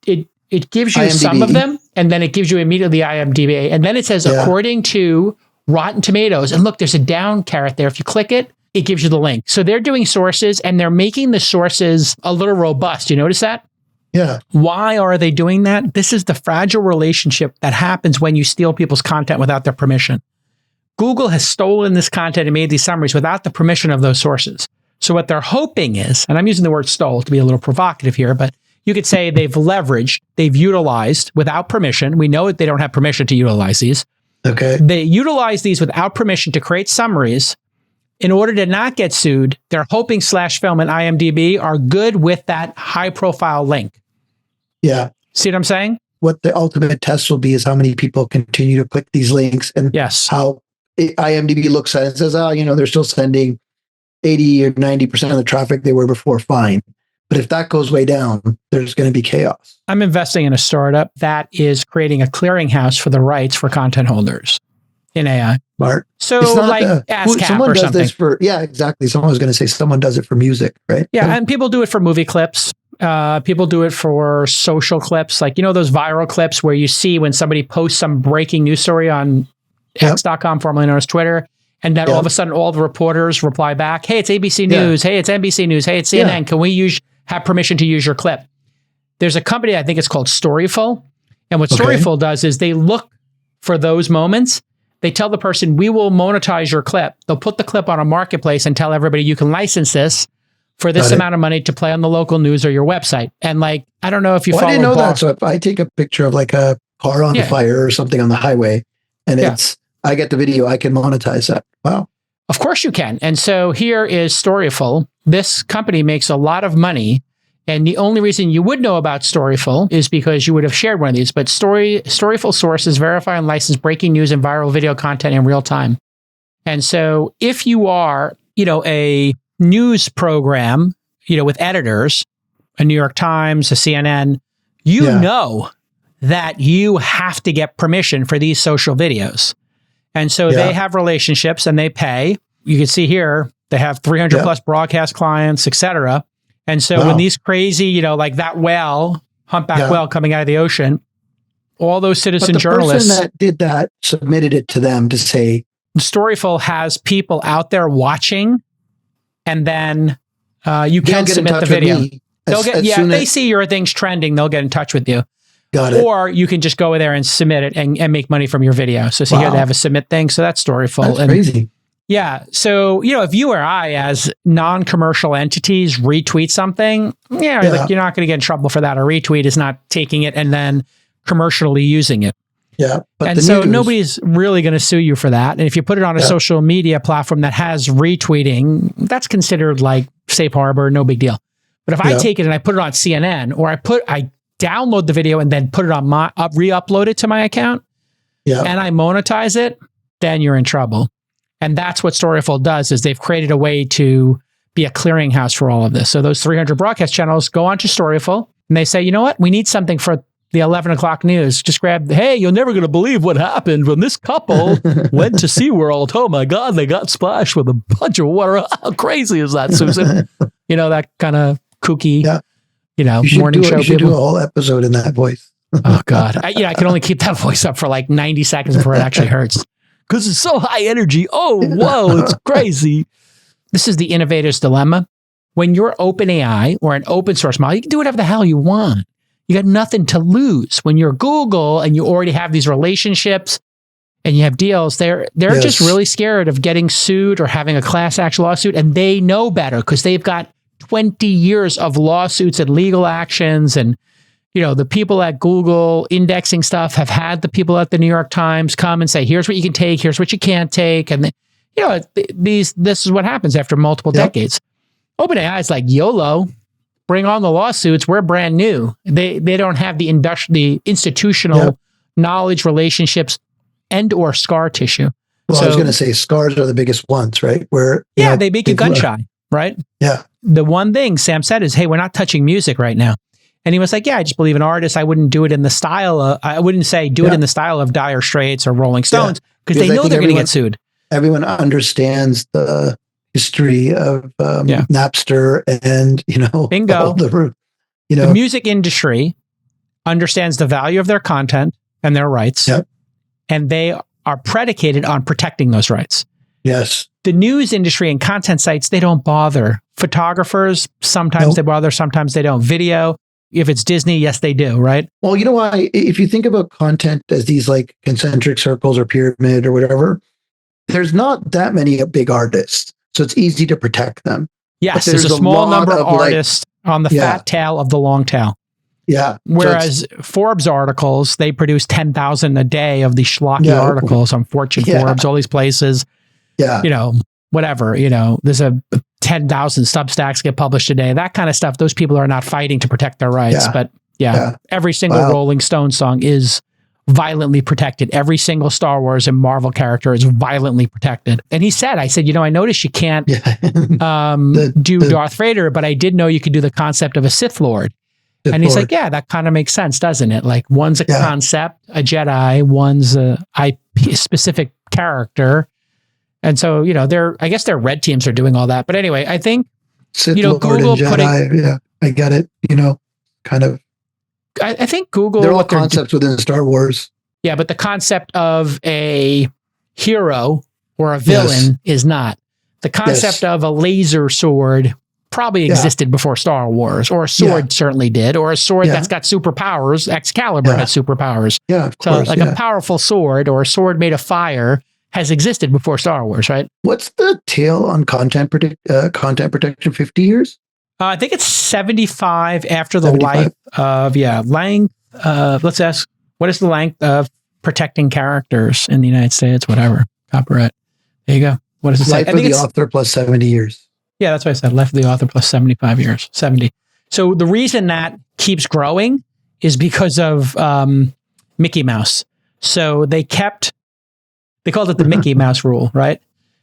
you IMDb. some of them, and then it gives you immediately IMDb. And then it says, according to Rotten Tomatoes, and look, there's a down caret there. If you click it, it gives you the link. So they're doing sources, and they're making the sources a little robust. You notice that? Yeah. Why are they doing that? This is the fragile relationship that happens when you steal people's content without their permission. Google has stolen this content and made these summaries without the permission of those sources. So what they're hoping is, and I'm using the word stole to be a little provocative here, but you could say they've leveraged, they've utilized without permission. We know that they don't have permission to utilize these. Okay. They utilize these without permission to create summaries. In order to not get sued, they're hoping /film and IMDb are good with that high profile link. Yeah. See what I'm saying? What the ultimate test will be is how many people continue to click these links and how IMDb looks at it and says, they're still sending 80 or 90% of the traffic they were before. Fine. But if that goes way down, there's going to be chaos. I'm investing in a startup that is creating a clearinghouse for the rights for content holders in AI. Smart. So like ASCAP someone or does something. this for, exactly. Someone was going to say someone does it for music, right? Yeah, and people do it for movie clips. People do it for social clips. Like, those viral clips where you see when somebody posts some breaking news story on X.com, formerly known as Twitter, and then all of a sudden all the reporters reply back, hey, it's ABC News. Hey, it's NBC News. Hey, it's CNN. Can we have permission to use your clip? There's a company, I think it's called Storyful. And what Storyful does is they look for those moments. They tell the person, we will monetize your clip. They'll put the clip on a marketplace and tell everybody you can license this for this amount of money to play on the local news or your website. And like, I don't know if you follow. I didn't know that. So if I take a picture of like a car on fire or something on the highway and I get the video, I can monetize that. Wow. Of course you can. And so here is Storyful. This company makes a lot of money. And the only reason you would know about Storyful is because you would have shared one of these. But Storyful sources verify and license breaking news and viral video content in real time. And so if you are, a news program, with editors, a New York Times, a CNN, you know that you have to get permission for these social videos. And so they have relationships and they pay. You can see here, they have 300 plus broadcast clients, et cetera. And so when these crazy, like that whale, humpback whale coming out of the ocean, all those citizen journalists. The person that did that submitted it to them to say. Storyful has people out there watching, and then you can submit the video. If they see your thing's trending, they'll get in touch with you. Got it. Or you can just go there and submit it and make money from your video. So here they have a submit thing. So that's Storyful. That's crazy. Yeah. So, if you or I, as non-commercial entities, retweet something, like you're not going to get in trouble for that. A retweet is not taking it and then commercially using it. Yeah. And so nobody's really going to sue you for that. And if you put it on a social media platform that has retweeting, that's considered like safe harbor, no big deal. But if I take it and I put it on CNN, or I download the video and then put it on re-upload it to my account, and I monetize it, then you're in trouble. And that's what Storyful does, is they've created a way to be a clearinghouse for all of this. So those 300 broadcast channels go onto Storyful and they say, you know what? We need something for the 11 o'clock news. Just grab, hey, you're never going to believe what happened when this couple went to SeaWorld. Oh my God, they got splashed with a bunch of water. How crazy is that, Susan? That kind of kooky, morning show. You should do a whole episode in that voice. Oh God. I can only keep that voice up for like 90 seconds before it actually hurts. Because it's so high energy. Oh, whoa, it's crazy. This is the innovator's dilemma. When you're OpenAI or an open source model, you can do whatever the hell you want. You got nothing to lose. When you're Google and you already have these relationships and you have deals, they're just really scared of getting sued or having a class action lawsuit. And they know better because they've got 20 years of lawsuits and legal actions and the people at Google indexing stuff have had the people at the New York Times come and say, here's what you can take, here's what you can't take. And this is what happens after multiple decades. OpenAI is like, YOLO, bring on the lawsuits. We're brand new. They don't have the institutional knowledge, relationships, and or scar tissue. Well, I was going to say scars are the biggest ones, right? Where they make you gun shy, right? Yeah. The one thing Sam said is, hey, we're not touching music right now. And he was like, yeah, I just believe in artists. I wouldn't do it in the style of, I wouldn't say do it in the style of Dire Straits or Rolling Stones because they know they're going to get sued. Everyone understands the history of Napster and, bingo. The music industry understands the value of their content and their rights. Yep. And they are predicated on protecting those rights. Yes. The news industry and content sites, they don't bother. Photographers, sometimes they bother, sometimes they don't. Video, if it's Disney, yes, they do, right? Well, you know why? If you think about content as these like concentric circles or pyramid or whatever, there's not that many big artists. So it's easy to protect them. Yes, there's a small number of artists on the fat tail of the long tail. Yeah. Whereas Forbes articles, they produce 10,000 a day of these schlocky articles on Fortune, Forbes, all these places. Yeah. Whatever, there's a 10,000 Substacks get published a day. That kind of stuff. Those people are not fighting to protect their rights. But every single Rolling Stone song is violently protected. Every single Star Wars and Marvel character is violently protected. And I said, I noticed you can't do Darth Vader, but I did know you could do the concept of a Sith Lord. And he's like, yeah, that kind of makes sense, doesn't it? Like one's a concept, a Jedi, one's a IP specific character. And so, I guess their red teams are doing all that. But anyway, I think, Sith Lord Google and Jedi, I get it, kind of. I think Google... They're all concepts within Star Wars. Yeah, but the concept of a hero or a villain is not. The concept of a laser sword probably existed before Star Wars, or a sword certainly did, or a sword that's got superpowers. Excalibur has superpowers. Yeah, of course. So a powerful sword or a sword made of fire has existed before Star Wars, right? What's the tail on content protection? 50 years? I think it's 75 after the 75. Life of, length. Let's ask, what is the length of protecting characters in the United States? Whatever. Copyright. There you go. What does it say? Life of the author plus 70 years. Yeah, that's what I said. Life of the author plus 75 years. 70. So the reason that keeps growing is because of Mickey Mouse. So they called it the Mickey Mouse rule, right?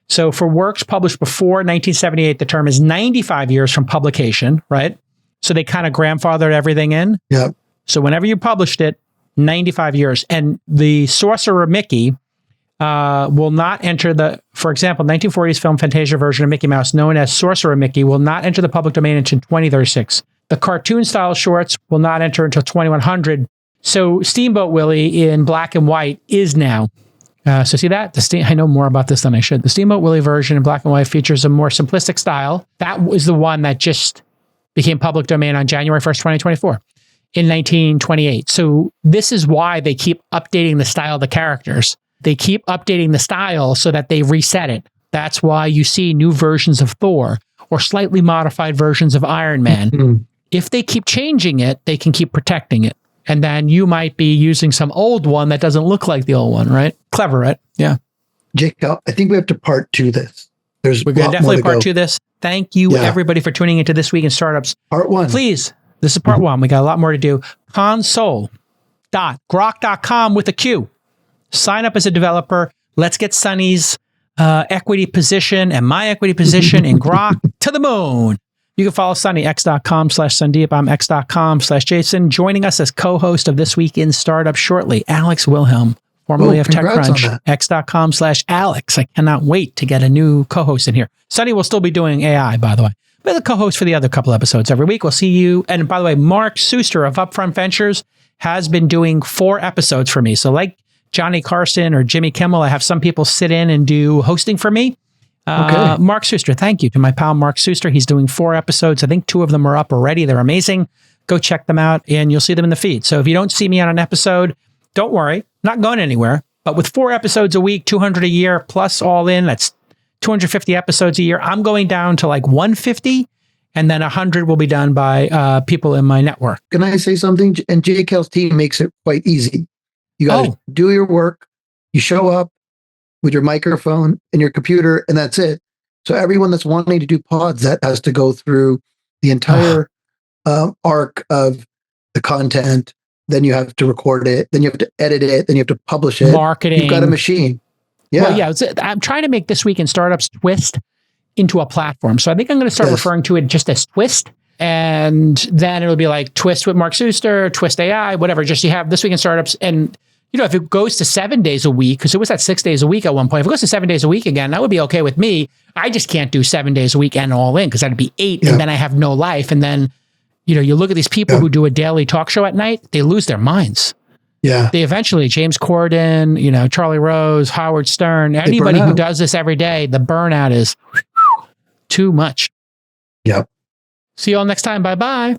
So for works published before 1978, the term is 95 years from publication, right? So they kind of grandfathered everything in. Yeah. So whenever you published it, 95 years. And the Sorcerer Mickey will not enter for example, 1940s film Fantasia version of Mickey Mouse, known as Sorcerer Mickey, will not enter the public domain until 2036. The cartoon style shorts will not enter until 2100. So Steamboat Willie in black and white is now. So see that? I know more about this than I should. The Steamboat Willie version in black and white features a more simplistic style. That was the one that just became public domain on January 1st, 2024 in 1928. So this is why they keep updating the style of the characters. They keep updating the style so that they reset it. That's why you see new versions of Thor or slightly modified versions of Iron Man. Mm-hmm. If they keep changing it, they can keep protecting it. And then you might be using some old one that doesn't look like the old one, right? Clever, right? Yeah. Jake, I think we have to part two this. We're going to definitely part two this. Thank you, everybody, for tuning into This Week in Startups. Part one. Please, this is part one. We got a lot more to do. Console.grok.com with a Q. Sign up as a developer. Let's get Sunny's equity position and my equity position in Grok to the moon. You can follow Sunny, x.com/Sandeep. I'm x.com/Jason. Joining us as co-host of This Week in Startup shortly, Alex Wilhelm, formerly of TechCrunch, x.com/Alex. I cannot wait to get a new co-host in here. Sunny will still be doing AI, by the way. We're the co-host for the other couple episodes every week. We'll see you. And by the way, Mark Suster of Upfront Ventures has been doing 4 episodes for me. So like Johnny Carson or Jimmy Kimmel, I have some people sit in and do hosting for me. Mark Suster, thank you to my pal Mark Suster. He's doing 4 episodes. I think 2 of them are up already. They're amazing. Go check them out and you'll see them in the feed. So if you don't see me on an episode, don't worry, not going anywhere. But with 4 episodes a week, 200 a year, plus all in, that's 250 episodes a year. I'm going down to like 150 and then 100 will be done by people in my network. Can I say something? And JKL's team makes it quite easy. You got to do your work. You show up with your microphone and your computer, and that's it. So everyone that's wanting to do pods, that has to go through the entire arc of the content. Then you have to record it. Then you have to edit it. Then you have to publish it. Marketing. You've got a machine. Yeah. Well, yeah. I'm trying to make This Week in Startups Twist into a platform. So I think I'm going to start referring to it just as Twist. And then it'll be like Twist with Mark Suster, Twist AI, whatever. Just you have This Week in Startups. And, if it goes to 7 days a week, because it was at 6 days a week at one point, if it goes to 7 days a week again, that would be okay with me. I just can't do 7 days a week and all in, because that'd be 8. And then I have no life. And then, you look at these people who do a daily talk show at night, they lose their minds. Yeah. They eventually, James Corden, Charlie Rose, Howard Stern, anybody who does this every day, the burnout is too much. Yep. See you all next time. Bye-bye.